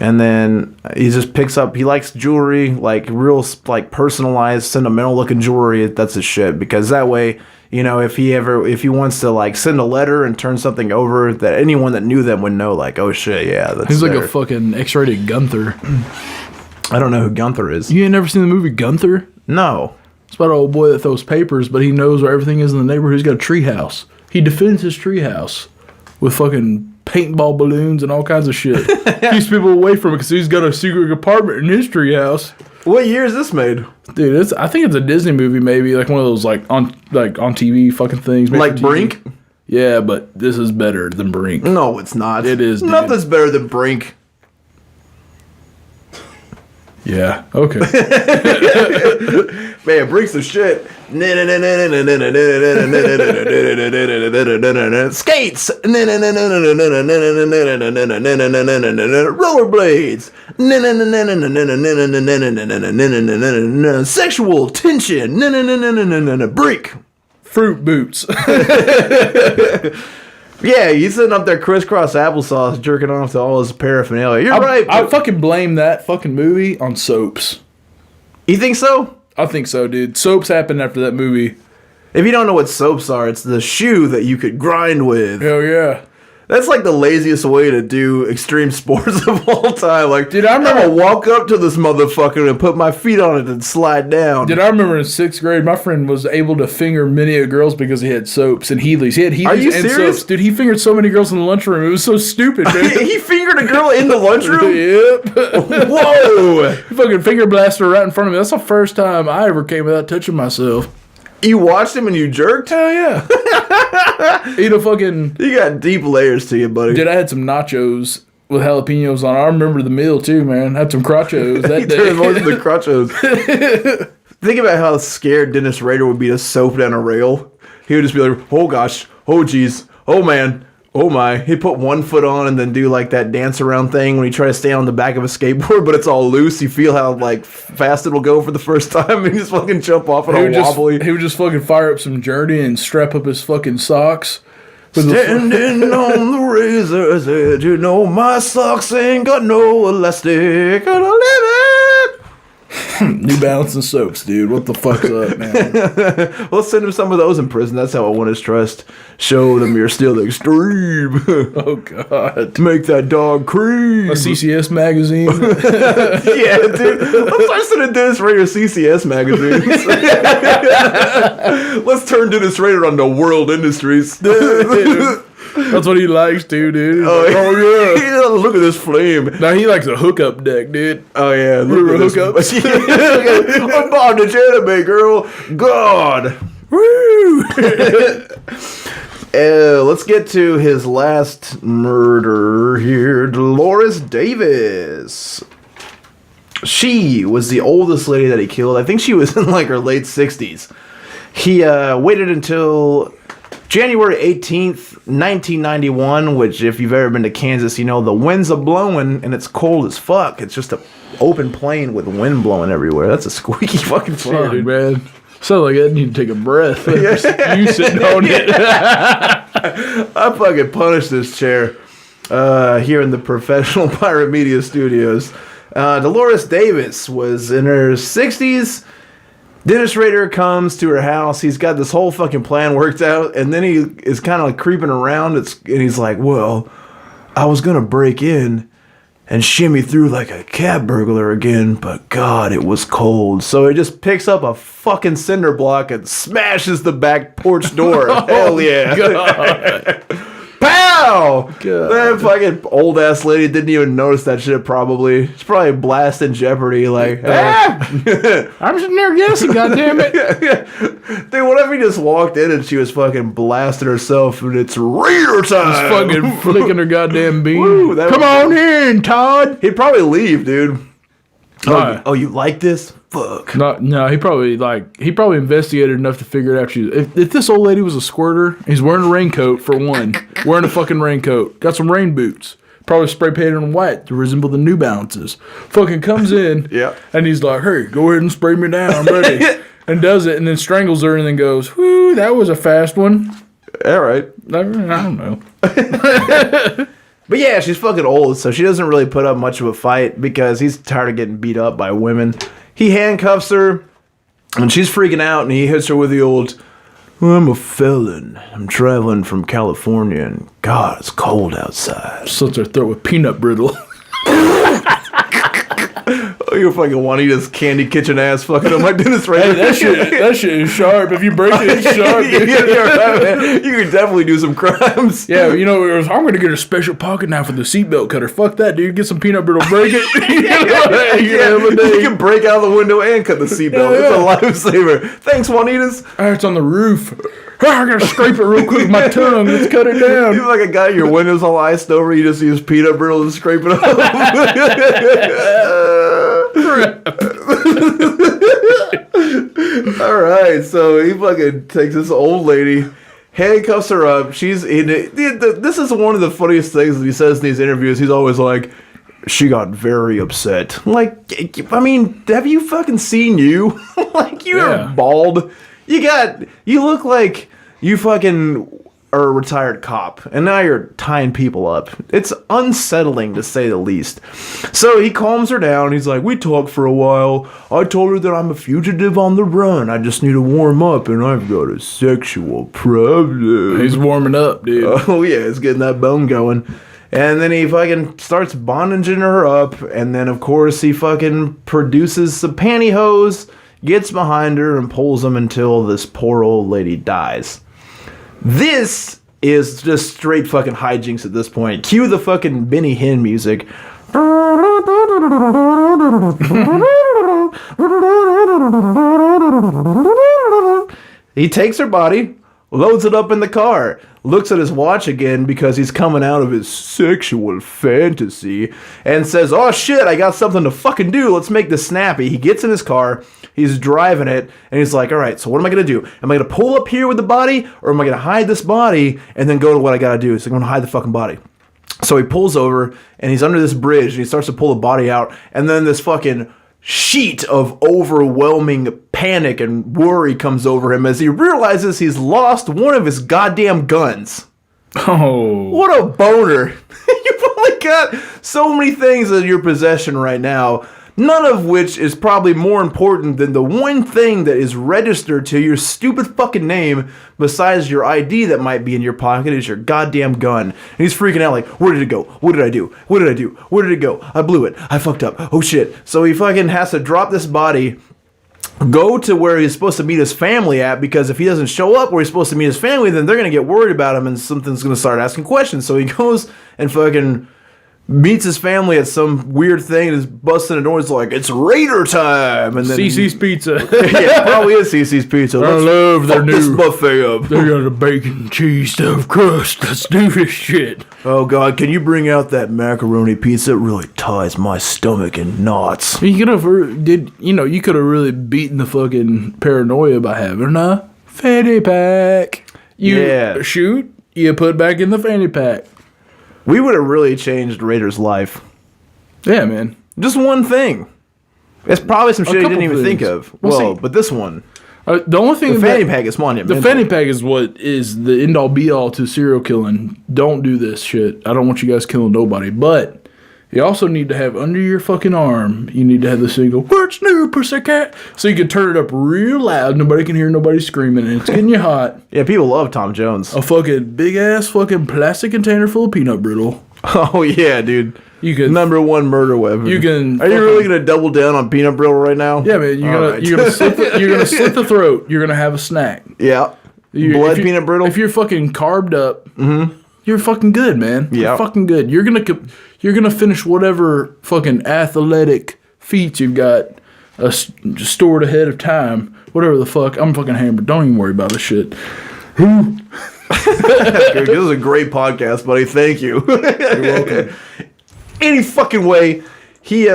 And then he just picks up, he likes jewelry, like, real, like, personalized, sentimental-looking jewelry. That's his shit. Because that way... if he wants to like send a letter and turn something over, that anyone that knew them would know, like, oh shit, yeah, that's He's like a fucking X-rated Gunther. I don't know who Gunther is. You ain't never seen the movie Gunther? No. It's about an old boy that throws papers, but he knows where everything is in the neighborhood. He's got a treehouse. He defends his treehouse with fucking paintball balloons and all kinds of shit. Keeps people away from it because he's got a secret compartment in his treehouse. What year is this made? Dude, I think it's a Disney movie, maybe like one of those like on TV fucking things. Like Brink? Yeah, but this is better than Brink. No, it's not. It is, dude. Nothing's better than Brink. Yeah. Okay. Man, Brink's the shit. Skates. Rollerblades. Sexual tension. Brink. fruit boots. Yeah, he's sitting up there crisscross applesauce, jerking off to all his paraphernalia. You're right. I fucking blame that fucking movie on soaps. You think so? I think so, dude. Soaps happened after that movie. If you don't know what soaps are, it's the shoe that you could grind with. Hell yeah. That's like the laziest way to do extreme sports of all time. Like, Dude, I remember- I'm gonna walk up to this motherfucker and put my feet on it and slide down. Dude, I remember in 6th grade, my friend was able to finger many of girls because he had soaps and Heelys. He had Heelys Are you and serious? soaps. Dude, he fingered so many girls in the lunchroom. It was so stupid, man. He fingered a girl in the lunchroom? Yep. Whoa! He fucking finger blasted her right in front of me. That's the first time I ever came without touching myself. You watched him and you jerked? Hell yeah. Eat a fucking... You got deep layers to you, buddy. Dude, I had some nachos with jalapenos on. I remember the meal too, man. I had some crachos He that day. turned most of the crotchos. Think about how scared Dennis Rader would be to soap down a rail. He would just be like, oh gosh, oh geez, oh man, oh my. He'd put one foot on and then do like that dance around thing when you try to stay on the back of a skateboard, but it's all loose. You feel how like fast it'll go for the first time and you just fucking jump off it all wobbly. He would just fucking fire up some Journey and strap up his fucking socks. Standing on the razor's edge, you know my socks ain't got no elastic. Gonna live it. New Balance and soaps, dude. What the fuck's up, man? Well, send him some of those in prison. That's how I win his trust. Show them you're still extreme. Oh, God. Make that dog cream. A CCS magazine. Yeah, dude. Let's start sending Dennis Rader CCS magazines. Let's turn Dennis Rader on to World Industries. That's what he likes too, dude. Oh, yeah. yeah. Look at this flame. Now he likes a hookup deck, dude. Oh, yeah. Remember Look at this. I'm bondage anime, girl. God. Woo! Let's get to his last murder here. Dolores Davis. She was the oldest lady that he killed. I think she was in like her late 60s. He waited until January 18th, 1991, which if you've ever been to Kansas, you know the winds are blowing and it's cold as fuck. It's just an open plain with wind blowing everywhere. That's a squeaky fucking chair, Fuck, dude. man. Sounds like I need to take a breath. You sitting on it. I fucking punished this chair here in the Professional Pirate Media Studios. Dolores Davis was in her 60s. Dennis Rader comes to her house. He's got this whole fucking plan worked out, and then he is kind of like creeping around. And he's like, well, I was going to break in and shimmy through like a cat burglar again, but God, it was cold. So he just picks up a fucking cinder block and smashes the back porch door. Hell yeah. God. Pow! God. That fucking old ass lady didn't even notice that shit probably. It's probably blasting Jeopardy like, ah! I'm sitting there guessing, goddammit. Dude, what if he just walked in and she was fucking blasting herself and it's Raider time? Fucking flicking her goddamn bean. Woo, that Come was- on in, Todd. He'd probably leave, dude. Why? Oh, you like this? Fuck. No, he probably investigated enough to figure it out. If this old lady was a squirter, he's wearing a raincoat for one, wearing a fucking raincoat, got some rain boots, probably spray painted on white to resemble the New Balances. Fucking comes in, Yeah. and he's like, "Hey, go ahead and spray me down, I'm ready," and does it, and then strangles her, and then goes, "Whoo, that was a fast one." All right. I don't know. But yeah, she's fucking old, so she doesn't really put up much of a fight because he's tired of getting beat up by women. He handcuffs her, and she's freaking out, and he hits her with the old, well, I'm a felon. I'm traveling from California, and God, it's cold outside. Slits her throat with peanut brittle. Oh, you're fucking Juanita's Candy Kitchen ass fucking up my Dennis Rader. That shit is sharp. If you break it, it's sharp. Dude. You're right, man. You could definitely do some crimes. Yeah, you know, I'm going to get a special pocket knife for the seatbelt cutter. Fuck that, dude. Get some peanut brittle, break it. You can break out the window and cut the seatbelt. It's a lifesaver. Thanks, Juanita's. It's on the roof. I gotta scrape it real quick with my tongue. Let's cut it down. You're like a guy, your window's all iced over, you just use peanut brittle to scrape it up. Alright, so he fucking takes this old lady, handcuffs her up. She's in it. This is one of the funniest things that he says in these interviews. He's always like, she got very upset. Like, I mean, have you fucking seen you? Like, you're bald. You look like you fucking are a retired cop, and now you're tying people up. It's unsettling, to say the least. So he calms her down. He's like, we talked for a while. I told her that I'm a fugitive on the run. I just need to warm up, and I've got a sexual problem. He's warming up, dude. Oh, yeah, it's getting that bone going. And then he fucking starts bondaging her up, and then, of course, he fucking produces some pantyhose, gets behind her, and pulls them until this poor old lady dies. This is just straight fucking hijinks at this point. Cue the fucking Benny Hinn music. He takes her body, loads it up in the car, looks at his watch again because he's coming out of his sexual fantasy, and says, oh shit, I got something to fucking do. Let's make this snappy. He gets in his car, he's driving it, and he's like, all right, so what am I going to do? Am I going to pull up here with the body, or am I going to hide this body and then go to what I got to do? So I'm going to hide the fucking body. So he pulls over, and he's under this bridge, and he starts to pull the body out, and then this fucking sheet of overwhelming panic and worry comes over him as he realizes he's lost one of his goddamn guns. Oh. What a boner. You've only got so many things in your possession right now, none of which is probably more important than the one thing that is registered to your stupid fucking name besides your ID that might be in your pocket is your goddamn gun. And he's freaking out like, where did it go? What did I do? What did I do? Where did it go? I blew it. I fucked up. Oh shit. So he fucking has to drop this body, go to where he's supposed to meet his family at, because if he doesn't show up where he's supposed to meet his family, then they're going to get worried about him and something's going to start asking questions. So he goes and fucking meets his family at some weird thing and is busting the door. He's like, it's Rader time. And then CC's Pizza. yeah, it probably is CC's Pizza. I love their this new buffet up. They got a bacon cheese stuffed crust. Let's do this shit. Oh God, can you bring out that macaroni pizza? It really ties my stomach in knots. You could have you could have really beaten the fucking paranoia by having a fanny pack. You shoot, you put back in the fanny pack. We would have really changed Rader's life. Yeah, man. Just one thing. It's probably some shit he didn't even think of. Well, but this one. The only thing the fanny pack is monumental. The fanny pack is what is the end all be all to serial killing. Don't do this shit. I don't want you guys killing nobody. But you also need to have under your fucking arm, you need to have this thing go, what's new, pussycat? So you can turn it up real loud. Nobody can hear nobody screaming, and it's getting you hot. Yeah, people love Tom Jones. A fucking big ass fucking plastic container full of peanut brittle. Oh yeah, dude. You can number one murder weapon. You can. Are you really gonna double down on peanut brittle right now? Yeah, man. You're gonna slit the throat. You're gonna have a snack. Yeah. Blood peanut brittle. If you're fucking carved up, you're fucking good, man. Yeah. You're fucking good. You're gonna finish whatever fucking athletic feats you've got stored ahead of time. Whatever the fuck. I'm fucking hammered. Don't even worry about this shit. This is a great podcast, buddy. Thank you. You're welcome. Any fucking way, he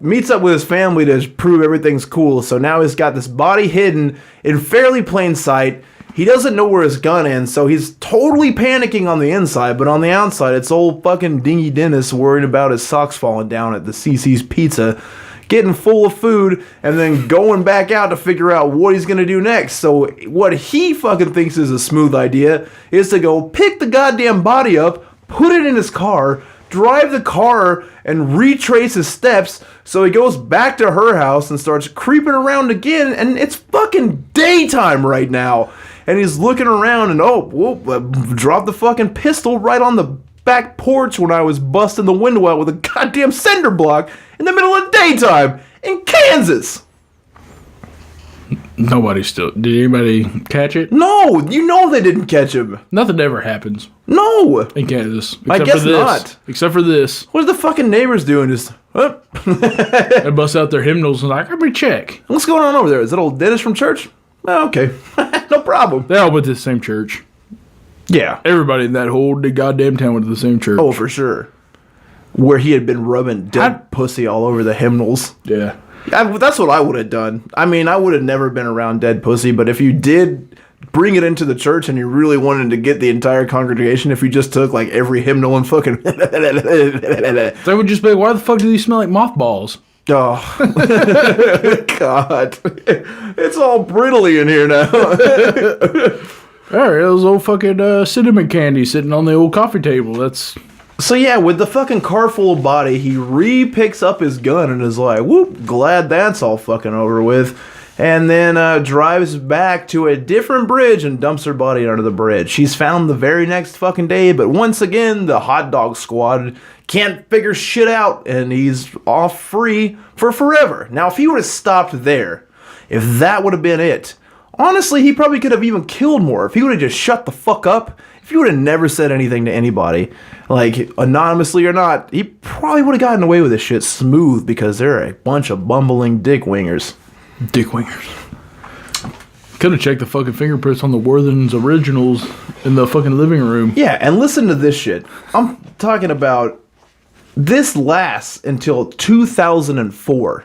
meets up with his family to prove everything's cool. So now he's got this body hidden in fairly plain sight. He doesn't know where his gun is, so he's totally panicking on the inside, but on the outside, it's old fucking Dingy Dennis worrying about his socks falling down at the CC's Pizza, getting full of food, and then going back out to figure out what he's gonna do next. So what he fucking thinks is a smooth idea is to go pick the goddamn body up, put it in his car, drive the car, and retrace his steps. So he goes back to her house and starts creeping around again, and it's fucking daytime right now. And he's looking around and dropped the fucking pistol right on the back porch when I was busting the window out with a goddamn cinder block in the middle of the daytime in Kansas. Did anybody catch it? No, you know they didn't catch him. Nothing ever happens No. in Kansas. I guess not. Except for this. What are the fucking neighbors doing? Just, They bust out their hymnals and like, let me check. what's going on over there? Is that old Dennis from church? Oh, okay. No problem. They all went to the same church. Yeah. Everybody in that whole goddamn town went to the same church. Oh, for sure. Where he had been rubbing dead pussy all over the hymnals. Yeah. That's what I would have done. I mean, I would have never been around dead pussy, but if you did bring it into the church and you really wanted to get the entire congregation, if you just took like every hymnal and fucking... They would just be like, why the fuck do these smell like mothballs? Oh, God. It's all brittly in here now. There, it was old fucking cinnamon candy sitting on the old coffee table. That's... So yeah, with the fucking car full of body, he re-picks up his gun and is like, whoop, glad that's all fucking over with. And then drives back to a different bridge and dumps her body under the bridge. She's found the very next fucking day, but once again, the hot dog squad can't figure shit out, and he's off free for forever. Now, if he would have stopped there, if that would have been it, honestly, he probably could have even killed more. If he would have just shut the fuck up, if he would have never said anything to anybody, like, anonymously or not, he probably would have gotten away with this shit smooth, because they're a bunch of bumbling dick wingers. Dick wingers. Could have checked the fucking fingerprints on the Worthing's originals in the fucking living room. Yeah, and listen to this shit. I'm talking about this lasts until 2004.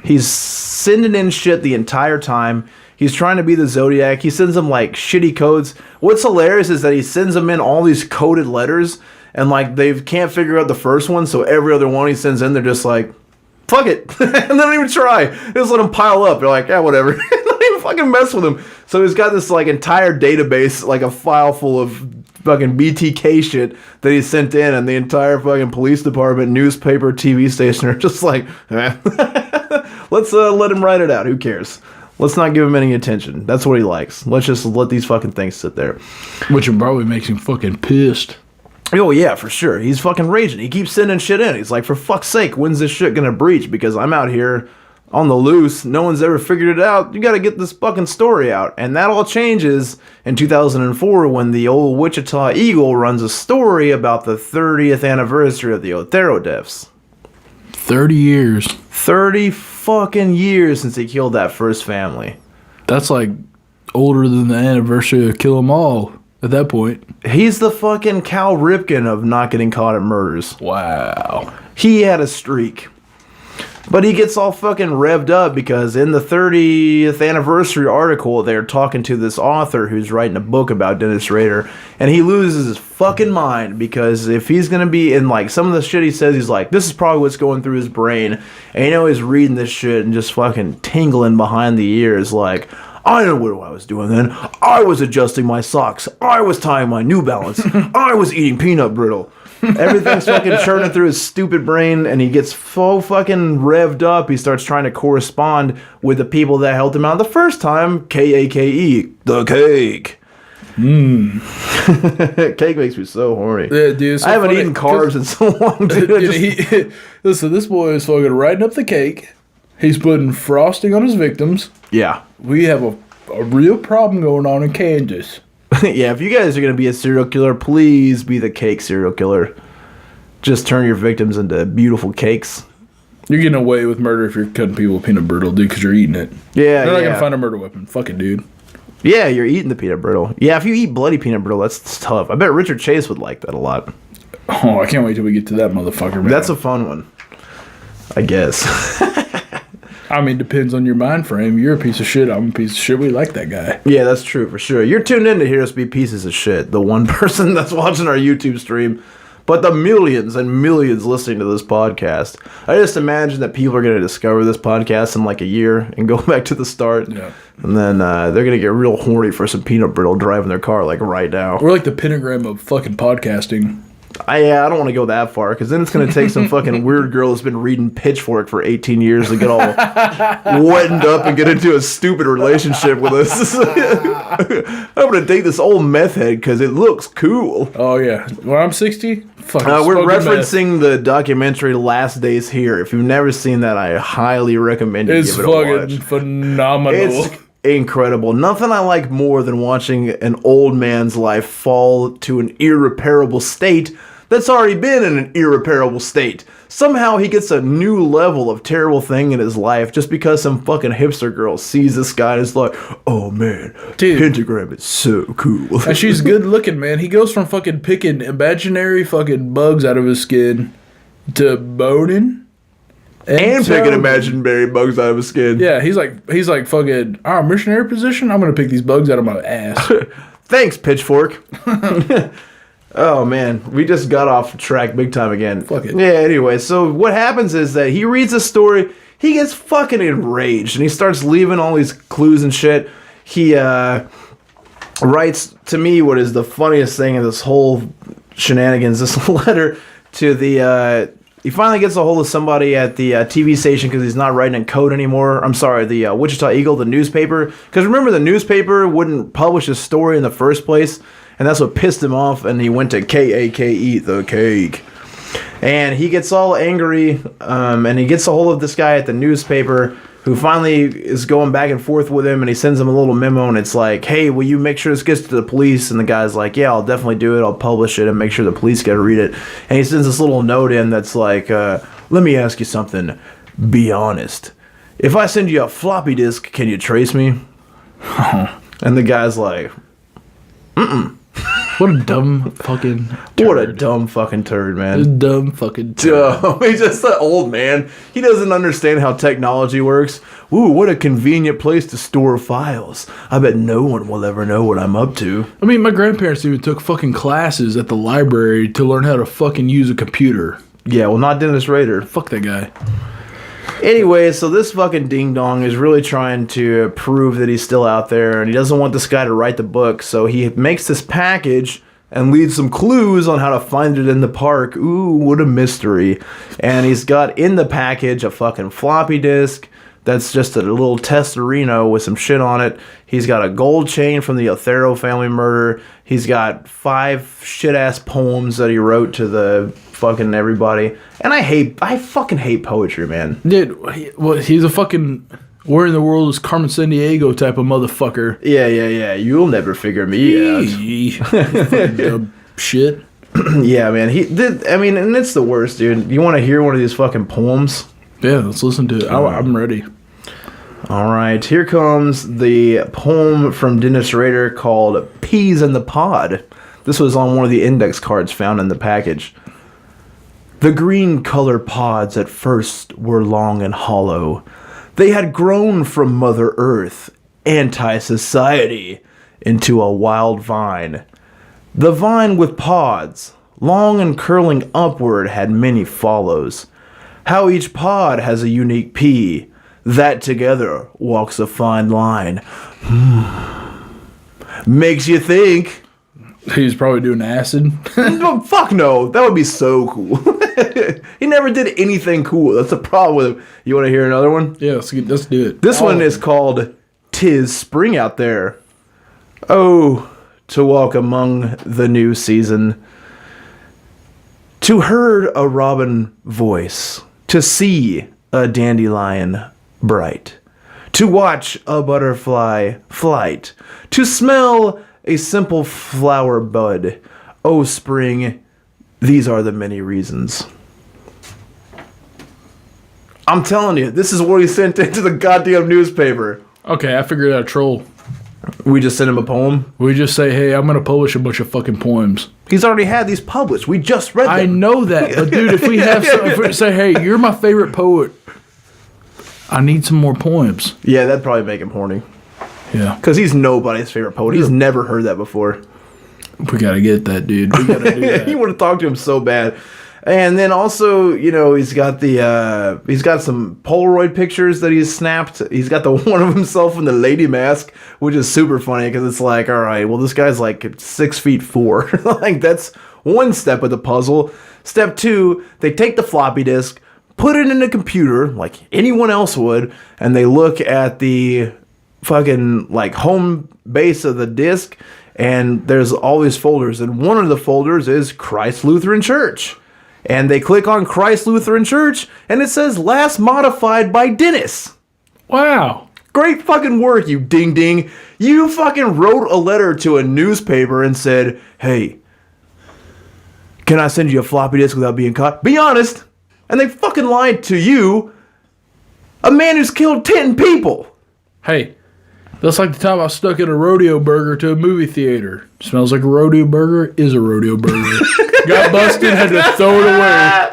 He's sending in shit the entire time. He's trying to be the Zodiac. He sends them like shitty codes. What's hilarious is that he sends them in all these coded letters, and like they can't figure out the first one, so every other one he sends in, they're just like, fuck it. And they don't even try. They just let him pile up. They're like, yeah, whatever. They don't even fucking mess with him. So he's got this like entire database, like a file full of fucking BTK shit that he sent in, and the entire fucking police department, newspaper, TV station are just like, let's let him write it out. Who cares? Let's not give him any attention. That's what he likes. Let's just let these fucking things sit there. Which probably makes him fucking pissed. Oh, yeah, for sure. He's fucking raging. He keeps sending shit in. He's like, for fuck's sake, when's this shit gonna breach? Because I'm out here on the loose. No one's ever figured it out. You gotta get this fucking story out. And that all changes in 2004 when the old Wichita Eagle runs a story about the 30th anniversary of the Otero deaths. 30 years. 30 fucking years since he killed that first family. That's like older than the anniversary of Kill 'Em All. At that point, he's the fucking Cal Ripken of not getting caught at murders. Wow. He had a streak. But he gets all fucking revved up because in the 30th anniversary article, they're talking to this author who's writing a book about Dennis Rader, and he loses his fucking mind because if he's gonna be in like some of the shit he says, he's like, this is probably what's going through his brain, and you know he's reading this shit and just fucking tingling behind the ears like, I know what I was doing then. I was adjusting my socks. I was tying my New Balance. I was eating peanut brittle. Everything's fucking churning through his stupid brain, and he gets so fucking revved up, he starts trying to correspond with the people that helped him out the first time, K-A-K-E, the cake. Cake makes me so horny. Yeah, dude, so I haven't eaten carbs in so long, dude. Listen, this boy is fucking writing up the cake. He's putting frosting on his victims. Yeah. We have a real problem going on in Kansas. Yeah, if you guys are going to be a serial killer, please be the cake serial killer. Just turn your victims into beautiful cakes. You're getting away with murder if you're cutting people with peanut brittle, dude, because you're eating it. Yeah, They're not going to find a murder weapon. Fuck it, dude. Yeah, you're eating the peanut brittle. Yeah, if you eat bloody peanut brittle, that's tough. I bet Richard Chase would like that a lot. Oh, I can't wait till we get to that motherfucker, man. That's a fun one, I guess. I mean, depends on your mind frame. You're a piece of shit. I'm a piece of shit. We like that guy. Yeah, that's true, for sure. You're tuned in to hear us be pieces of shit. The one person that's watching our YouTube stream. But the millions and millions listening to this podcast. I just imagine that people are going to discover this podcast in like a year and go back to the start. Yeah. And then they're going to get real horny for some peanut brittle driving their car like right now. We're like the pentagram of fucking podcasting. I don't want to go that far because then it's going to take some fucking weird girl who's been reading Pitchfork for 18 years to get all wetted up and get into a stupid relationship with us. I'm going to date this old meth head because it looks cool. Oh, yeah. When I'm 60, fucking we're referencing the documentary Last Days Here. If you've never seen that, I highly recommend you give it a watch. It's fucking phenomenal. It's incredible. Nothing I like more than watching an old man's life fall to an irreparable state that's already been in an irreparable state. Somehow he gets a new level of terrible thing in his life just because some fucking hipster girl sees this guy and is like, oh man, dude, pentagram is so cool. And she's good looking, man. He goes from fucking picking imaginary fucking bugs out of his skin to boning. And picking imaginary bugs out of his skin. Yeah, he's like fucking, missionary position? I'm going to pick these bugs out of my ass. Thanks, Pitchfork. Oh man, we just got off track big time again. Fuck it. Yeah, anyway, so what happens is that he reads the story, he gets fucking enraged, and he starts leaving all these clues and shit. He writes to me what is the funniest thing in this whole shenanigans, this letter to the, he finally gets a hold of somebody at the TV station because he's not writing in code anymore. I'm sorry, the Wichita Eagle, the newspaper. Because remember, the newspaper wouldn't publish his story in the first place, and that's what pissed him off, and he went to KAKE, the cake. And he gets all angry, and he gets a hold of this guy at the newspaper who finally is going back and forth with him, and he sends him a little memo, and it's like, hey, will you make sure this gets to the police? And the guy's like, yeah, I'll definitely do it. I'll publish it and make sure the police get to read it. And he sends this little note in that's like, let me ask you something. Be honest. If I send you a floppy disk, can you trace me? And the guy's like, What a dumb fucking turd. what a dumb fucking turd, man. This dumb fucking turd. Dumb. He's just an old man. He doesn't understand how technology works. Ooh, what a convenient place to store files. I bet no one will ever know what I'm up to. I mean, my grandparents even took fucking classes at the library to learn how to fucking use a computer. Yeah, well, not Dennis Rader. Fuck that guy. Anyway, so this fucking ding-dong is really trying to prove that he's still out there, and he doesn't want this guy to write the book, so he makes this package and leaves some clues on how to find it in the park. Ooh, what a mystery. And he's got in the package a fucking floppy disk that's just a little testarino with some shit on it. He's got a gold chain from the Otero family murder. He's got 5 shit-ass poems that he wrote to the fucking everybody. And I fucking hate poetry, man. Dude, he's a fucking where in the world is Carmen Sandiego type of motherfucker. Yeah. You'll never figure me out. Fucking dumb shit. Yeah, man. He did. I mean, and it's the worst, dude. You want to hear one of these fucking poems? Yeah, let's listen to it. I'm ready. All right, here comes the poem from Dennis Rader called Peas in the Pod. This was on one of the index cards found in the package. The green color pods at first were long and hollow. They had grown from Mother Earth, anti-society, into a wild vine. The vine with pods, long and curling upward, had many follows. How each pod has a unique pea, that together walks a fine line. Makes you think. He's probably doing acid. No, fuck no. That would be so cool. He never did anything cool. That's the problem with him. You want to hear another one? Yeah, let's do it. This one is called "'Tis Spring Out There." Oh, to walk among the new season. To heard a robin voice. To see a dandelion bright. To watch a butterfly flight. To smell a simple flower bud. Oh, spring, these are the many reasons. I'm telling you, this is what he sent into the goddamn newspaper. Okay, I figured out a troll. We just sent him a poem. We just say, hey, I'm going to publish a bunch of fucking poems. He's already had these published. We just read them. I know that, but dude, if we have if we say, hey, you're my favorite poet, I need some more poems. Yeah, that'd probably make him horny. Yeah. Because he's nobody's favorite poet. He's never heard that before. We got to get that, dude. We got to do that. You want to talk to him so bad. And then also, you know, he's got some Polaroid pictures that he's snapped. He's got the one of himself in the lady mask, which is super funny because it's like, all right, well, this guy's like 6'4". Like, that's one step of the puzzle. Step 2, they take the floppy disk, put it in a computer like anyone else would, and they look at the fucking like home base of the disk, and there's all these folders, and one of the folders is Christ Lutheran Church. And they click on Christ Lutheran Church, and it says last modified by Dennis. Wow. Great fucking work, you ding ding. You fucking wrote a letter to a newspaper and said, hey, can I send you a floppy disk without being caught? Be honest. And they fucking lied to you, a man who's killed 10 people. Hey, That's like the time I stuck in a rodeo burger to a movie theater. Smells like a rodeo burger, is a rodeo burger. Got busted, had to throw it away.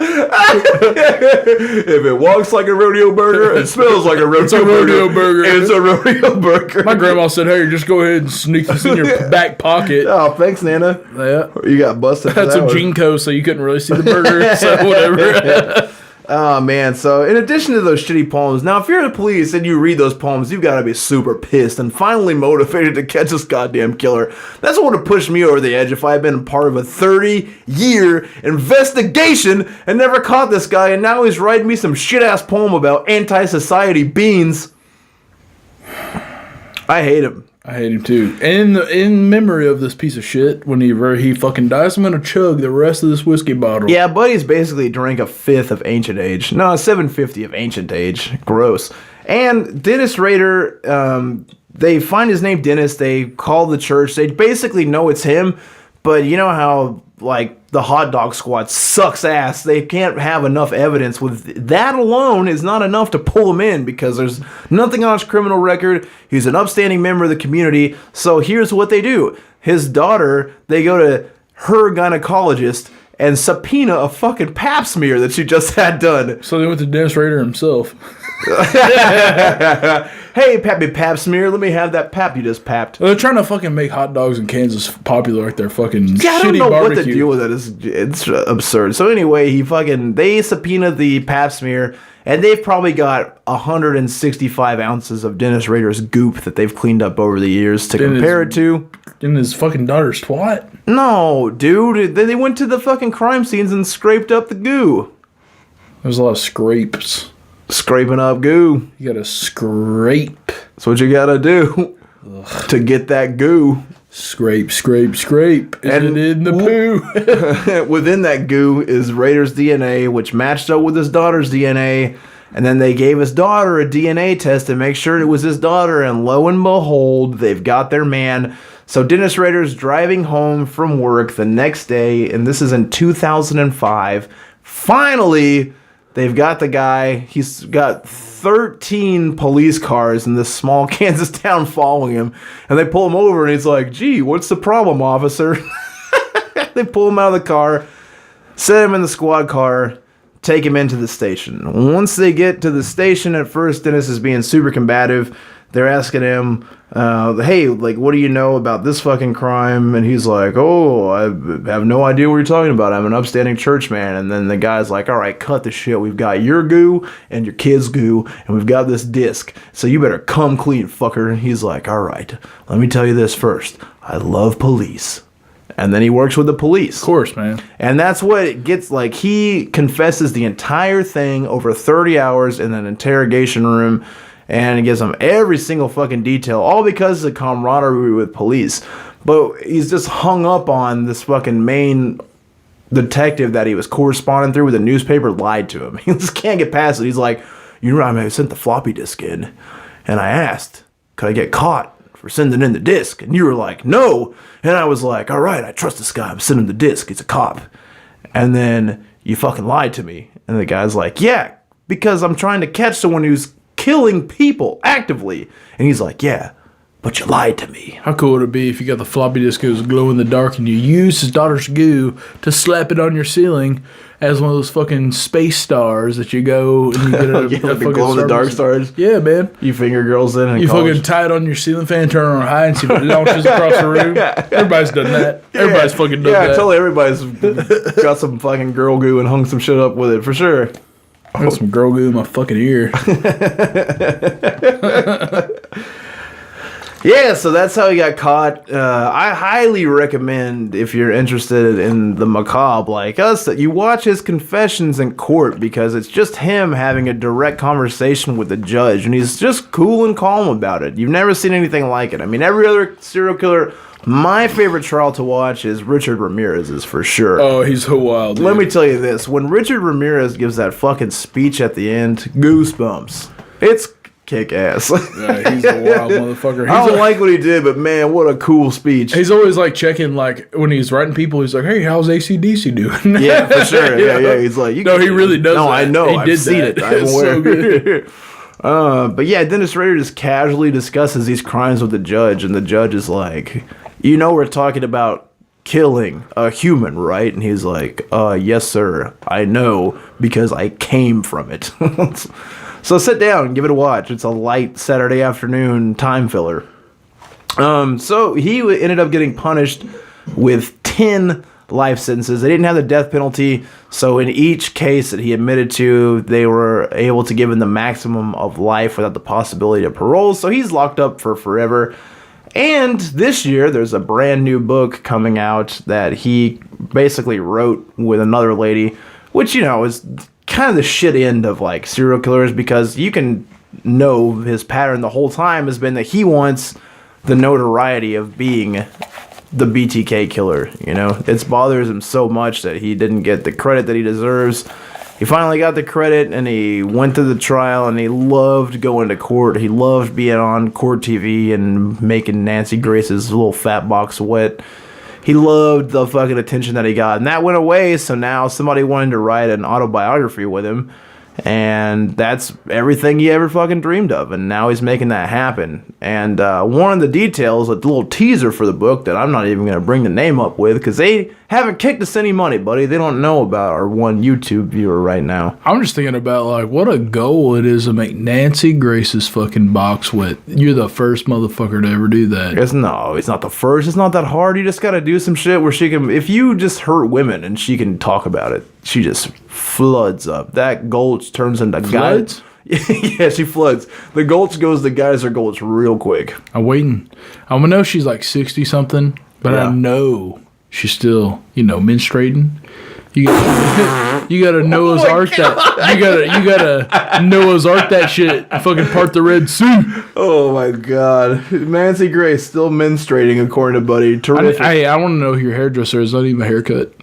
If it walks like a rodeo burger, it smells like a rodeo burger. It's a rodeo burger. My grandma said, hey, just go ahead and sneak this in your back pocket. Oh, thanks, Nana. Yeah. You got busted for Had that some one. Jinko, so you couldn't really see the burger, so whatever. Oh, man. So, in addition to those shitty poems, now, if you're the police and you read those poems, you've got to be super pissed and finally motivated to catch this goddamn killer. That's what would have pushed me over the edge if I had been part of a 30-year investigation and never caught this guy, and now he's writing me some shit-ass poem about anti-society beans. I hate him. I hate him too. And in memory of this piece of shit, when he fucking dies, I'm gonna chug the rest of this whiskey bottle. Yeah, Buddy's basically drank a fifth of ancient age. No, 750 of ancient age. Gross. And Dennis Rader, they find his name Dennis. They call the church. They basically know it's him. But you know how, like, the hot dog squad sucks ass. They can't have enough evidence. With that alone is not enough to pull him in because there's nothing on his criminal record. He's an upstanding member of the community. So here's what they do. His daughter, they go to her gynecologist and subpoena a fucking pap smear that she just had done. So they went to Dennis Rader himself. Hey, Pappy Pap smear, let me have that pap you just papped. Well, they're trying to fucking make hot dogs in Kansas popular like their fucking Yeah, I don't shitty know barbecue. what the deal with that is. It's absurd. So anyway, they subpoenaed the pap smear, and they've probably got 165 ounces of Dennis Rader's goop that they've cleaned up over the years to compare it to. And his fucking daughter's twat? No, dude. They went to the fucking crime scenes and scraped up the goo. There's a lot of scrapes. Scraping up goo. You gotta scrape. That's what you gotta do to get that goo. Scrape, scrape, scrape. And it in the poo? Within that goo is Rader's DNA, which matched up with his daughter's DNA. And then they gave his daughter a DNA test to make sure it was his daughter. And lo and behold, they've got their man. So Dennis Rader's driving home from work the next day, and this is in 2005. Finally, they've got the guy. He's got 13 police cars in this small Kansas town following him. And they pull him over, and he's like, gee, what's the problem, officer? They pull him out of the car, set him in the squad car, take him into the station. Once they get to the station, at first, Dennis is being super combative. They're asking him, hey, like, what do you know about this fucking crime? And he's like, oh, I have no idea what you're talking about. I'm an upstanding churchman. And then the guy's like, all right, cut the shit. We've got your goo and your kid's goo, and we've got this disc. So you better come clean, fucker. And he's like, all right, let me tell you this first. I love police. And then he works with the police. Of course, man. And that's what it gets like. He confesses the entire thing over 30 hours in an interrogation room. And he gives them every single fucking detail, all because of the camaraderie with police. But he's just hung up on this fucking main detective that he was corresponding through with the newspaper lied to him. He just can't get past it. He's like, you know, I sent the floppy disk in, and I asked, could I get caught for sending in the disk? And you were like, no. And I was like, all right, I trust this guy. I'm sending the disk. He's a cop. And then you fucking lied to me. And the guy's like, yeah, because I'm trying to catch someone who's killing people actively. And he's like, yeah, but you lied to me. How cool would it be if you got the floppy disk that was glow in the dark and you used his daughter's goo to slap it on your ceiling as one of those fucking space stars that you go and you get a, Yeah, a the glow in the dark stars. Yeah, man. You finger girls in You college. fucking tie it on your ceiling fan, turn it on high, and see if it launches across the room. Everybody's done that. Everybody's fucking done that. Yeah, totally. Everybody's got some fucking girl goo and hung some shit up with it for sure. I got some girl goo in my fucking ear. Yeah, so that's how he got caught. I highly recommend, if you're interested in the macabre like us, that you watch his confessions in court, because it's just him having a direct conversation with the judge, and he's just cool and calm about it. You've never seen anything like it. I mean, every other serial killer, my favorite trial to watch is Richard Ramirez's for sure. Oh, he's so wild, dude. Let me tell you this. When Richard Ramirez gives that fucking speech at the end, goosebumps. It's kick-ass. Yeah, he's a wild motherfucker. I don't like what he did, but man, what a cool speech. He's always like checking, like when he's writing people, he's like, hey, how's AC/DC doing? Yeah, for sure. Yeah. He's like, No, he really does No, that. I know. He I've did seen that. it. I'm It's aware. so good. But yeah, Dennis Rader just casually discusses these crimes with the judge, and the judge is like, we're talking about killing a human, right? And he's like, yes, sir, I know, because I came from it. So sit down and give it a watch. It's a light Saturday afternoon time filler. So he ended up getting punished with 10 life sentences. They didn't have the death penalty, so in each case that he admitted to, they were able to give him the maximum of life without the possibility of parole. So he's locked up for forever. And this year, there's a brand new book coming out that he basically wrote with another lady, which, is kind of the shit end of like serial killers, because you can know his pattern the whole time has been that he wants the notoriety of being the BTK killer. It bothers him so much that he didn't get the credit that he deserves. He finally got the credit, and he went to the trial, and he loved going to court. He loved being on court TV and making Nancy Grace's little fat box wet. He loved the fucking attention that he got, and that went away, so now somebody wanted to write an autobiography with him, and that's everything he ever fucking dreamed of, and now he's making that happen. And one of the details, a little teaser for the book that I'm not even going to bring the name up with, because they haven't kicked us any money, buddy. They don't know about our one YouTube viewer right now. I'm just thinking about, like, what a goal it is to make Nancy Grace's fucking box wet. You're the first motherfucker to ever do that. It's not the first. It's not that hard. You just got to do some shit where she can, if you just hurt women and she can talk about it, she just floods up. That gulch turns into Floods? Yeah, she floods. The gulch goes to Geyser Gulch real quick. I'm waiting. I know she's like 60 something, but Yeah. I know she's still, menstruating. You gotta Noah's Ark that. You gotta Noah's Ark that shit. And fucking part the Red Sea. Oh my god. Nancy Grace still menstruating according to Buddy. Terrific. I want to know who your hairdresser is. Not even a haircut.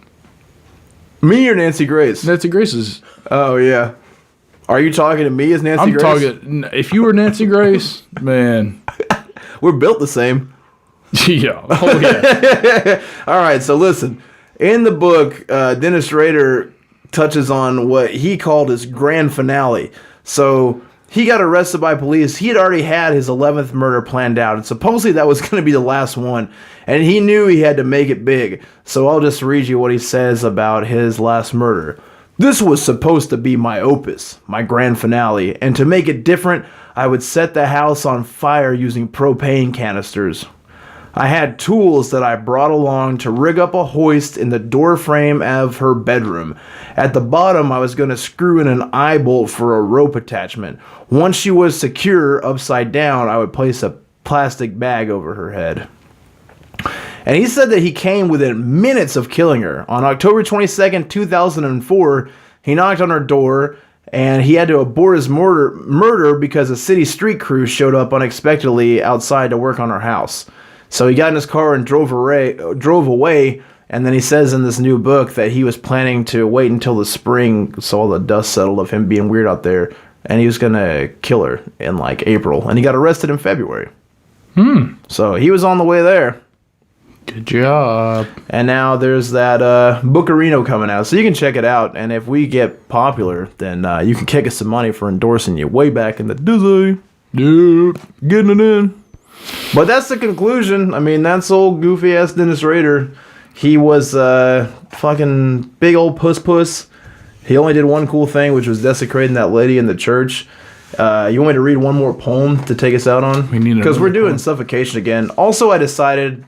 Me or Nancy Grace? Nancy Grace is. Oh yeah. Are you talking to me as Nancy Grace? I'm talking. If you were Nancy Grace, man. We're built the same. Yeah. Oh yeah. All right, so listen. In the book, Dennis Rader touches on what he called his grand finale. So he got arrested by police. He had already had his 11th murder planned out, and supposedly that was going to be the last one. And he knew he had to make it big. So I'll just read you what he says about his last murder. This was supposed to be my opus, my grand finale, and to make it different, I would set the house on fire using propane canisters. I had tools that I brought along to rig up a hoist in the door frame of her bedroom. At the bottom, I was going to screw in an eye bolt for a rope attachment. Once she was secure upside down, I would place a plastic bag over her head. And he said that he came within minutes of killing her. On October 22nd, 2004, he knocked on her door, and he had to abort his murder because a city street crew showed up unexpectedly outside to work on her house. So he got in his car and drove away, and then he says in this new book that he was planning to wait until the spring so all the dust settled of him being weird out there, and he was going to kill her in like April, and he got arrested in February. So he was on the way there. Good job. And now there's that Bookerino coming out, so you can check it out. And if we get popular, then you can kick us some money for endorsing you way back in the Disney. Dude. Getting it in. But that's the conclusion. I mean, that's old goofy ass Dennis Rader. He was fucking big old puss. He only did one cool thing, which was desecrating that lady in the church. You want me to read one more poem to take us out on? We need because we're another doing poem. suffocation again. Also, I decided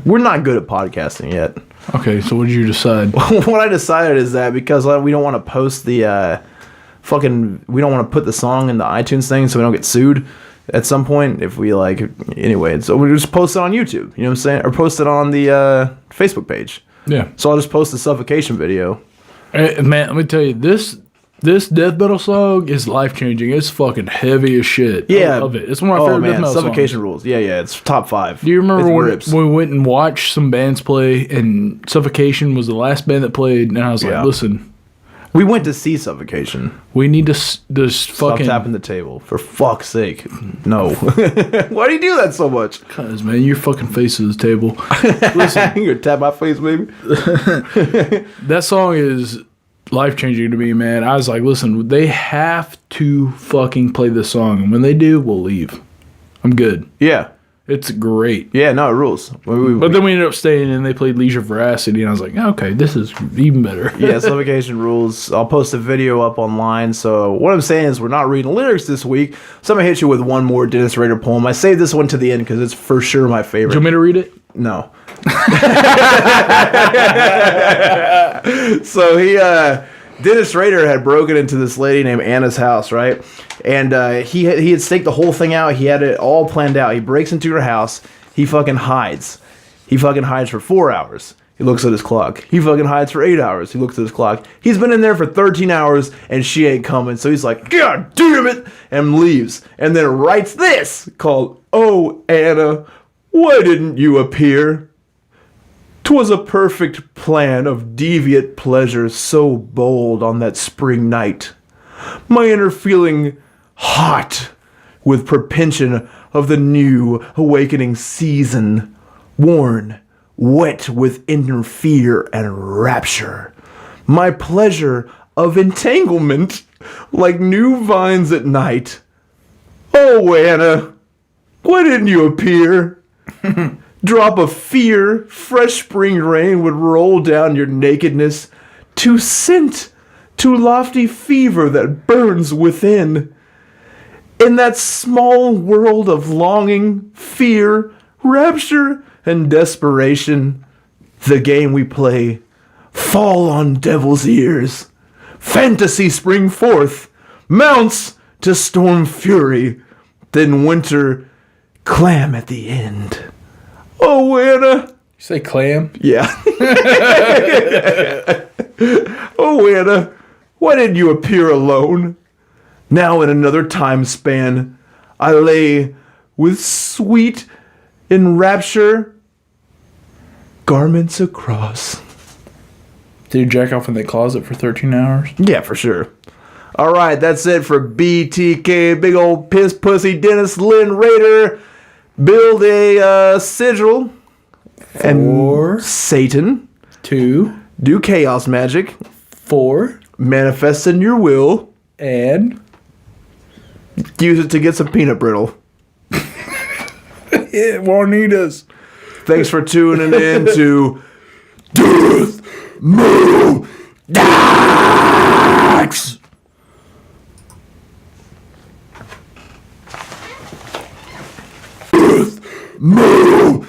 we're not good at podcasting yet. Okay, so what did you decide? What I decided is that because we don't want to post the we don't want to put the song in the iTunes thing so we don't get sued at some point if we anyway. So we just post it on YouTube. You know what I'm saying? Or post it on the Facebook page. Yeah. So I'll just post the suffocation video. Hey, man, let me tell you, this death metal song is life changing. It's fucking heavy as shit. Yeah. I love it. It's one of my favorite death metal Suffocation songs. Rules. Yeah, it's top 5. Do you remember when rips. we went and watched some bands play and Suffocation was the last band that played? And I was Yeah. like, listen, We went to see Suffocation. we need to just Stop fucking. tapping the table. For fuck's sake. No. Why do you do that so much? Cause, man, your fucking face is the table. Listen, You gonna tap my face, baby? that song is life-changing to me, man. I was like, listen, they have to fucking play this song. And when they do, we'll leave. I'm good. Yeah. It's great. Yeah, no, it rules. But then we ended up staying and they played Leisure Veracity, and I was like, okay, this is even better. Yeah, Suffocation rules. I'll post a video up online. So what I'm saying is we're not reading lyrics this week. So I'm going to hit you with one more Dennis Rader poem. I saved this one to the end because it's for sure my favorite. Do you want me to read it? No. So Dennis Rader had broken into this lady named Anna's house, right? And he had staked the whole thing out. He had it all planned out. He breaks into her house. He fucking hides. He fucking hides for 4 hours. He looks at his clock. He fucking hides for 8 hours. He looks at his clock. He's been in there for 13 hours and she ain't coming. So he's like, God damn it, and leaves. And then writes this called, Oh, Anna, why didn't you appear? 'Twas a perfect plan of deviant pleasure so bold on that spring night. My inner feeling hot with propension of the new awakening season, worn, wet with inner fear and rapture. My pleasure of entanglement like new vines at night. Oh, Anna, why didn't you appear? Drop of fear, fresh spring rain would roll down your nakedness to scent, to lofty fever that burns within. In that small world of longing, fear, rapture, and desperation, the game we play, fall on devil's ears. Fantasy spring forth, mounts to storm fury, then winter clam at the end. Oh, Anna. You say clam? Yeah. Oh, Anna, why didn't you appear alone? Now in another time span, I lay with sweet enrapture garments across. Did you jack off in the closet for 13 hours? Yeah, for sure. All right, that's it for BTK, big old piss pussy Dennis Lynn Rader. Build a sigil. For And Satan. 2. Do chaos magic. 4. Manifest in your will. And Use it to get some peanut brittle. Juanitas. Thanks for tuning in to Death Moo Dax. Death Moo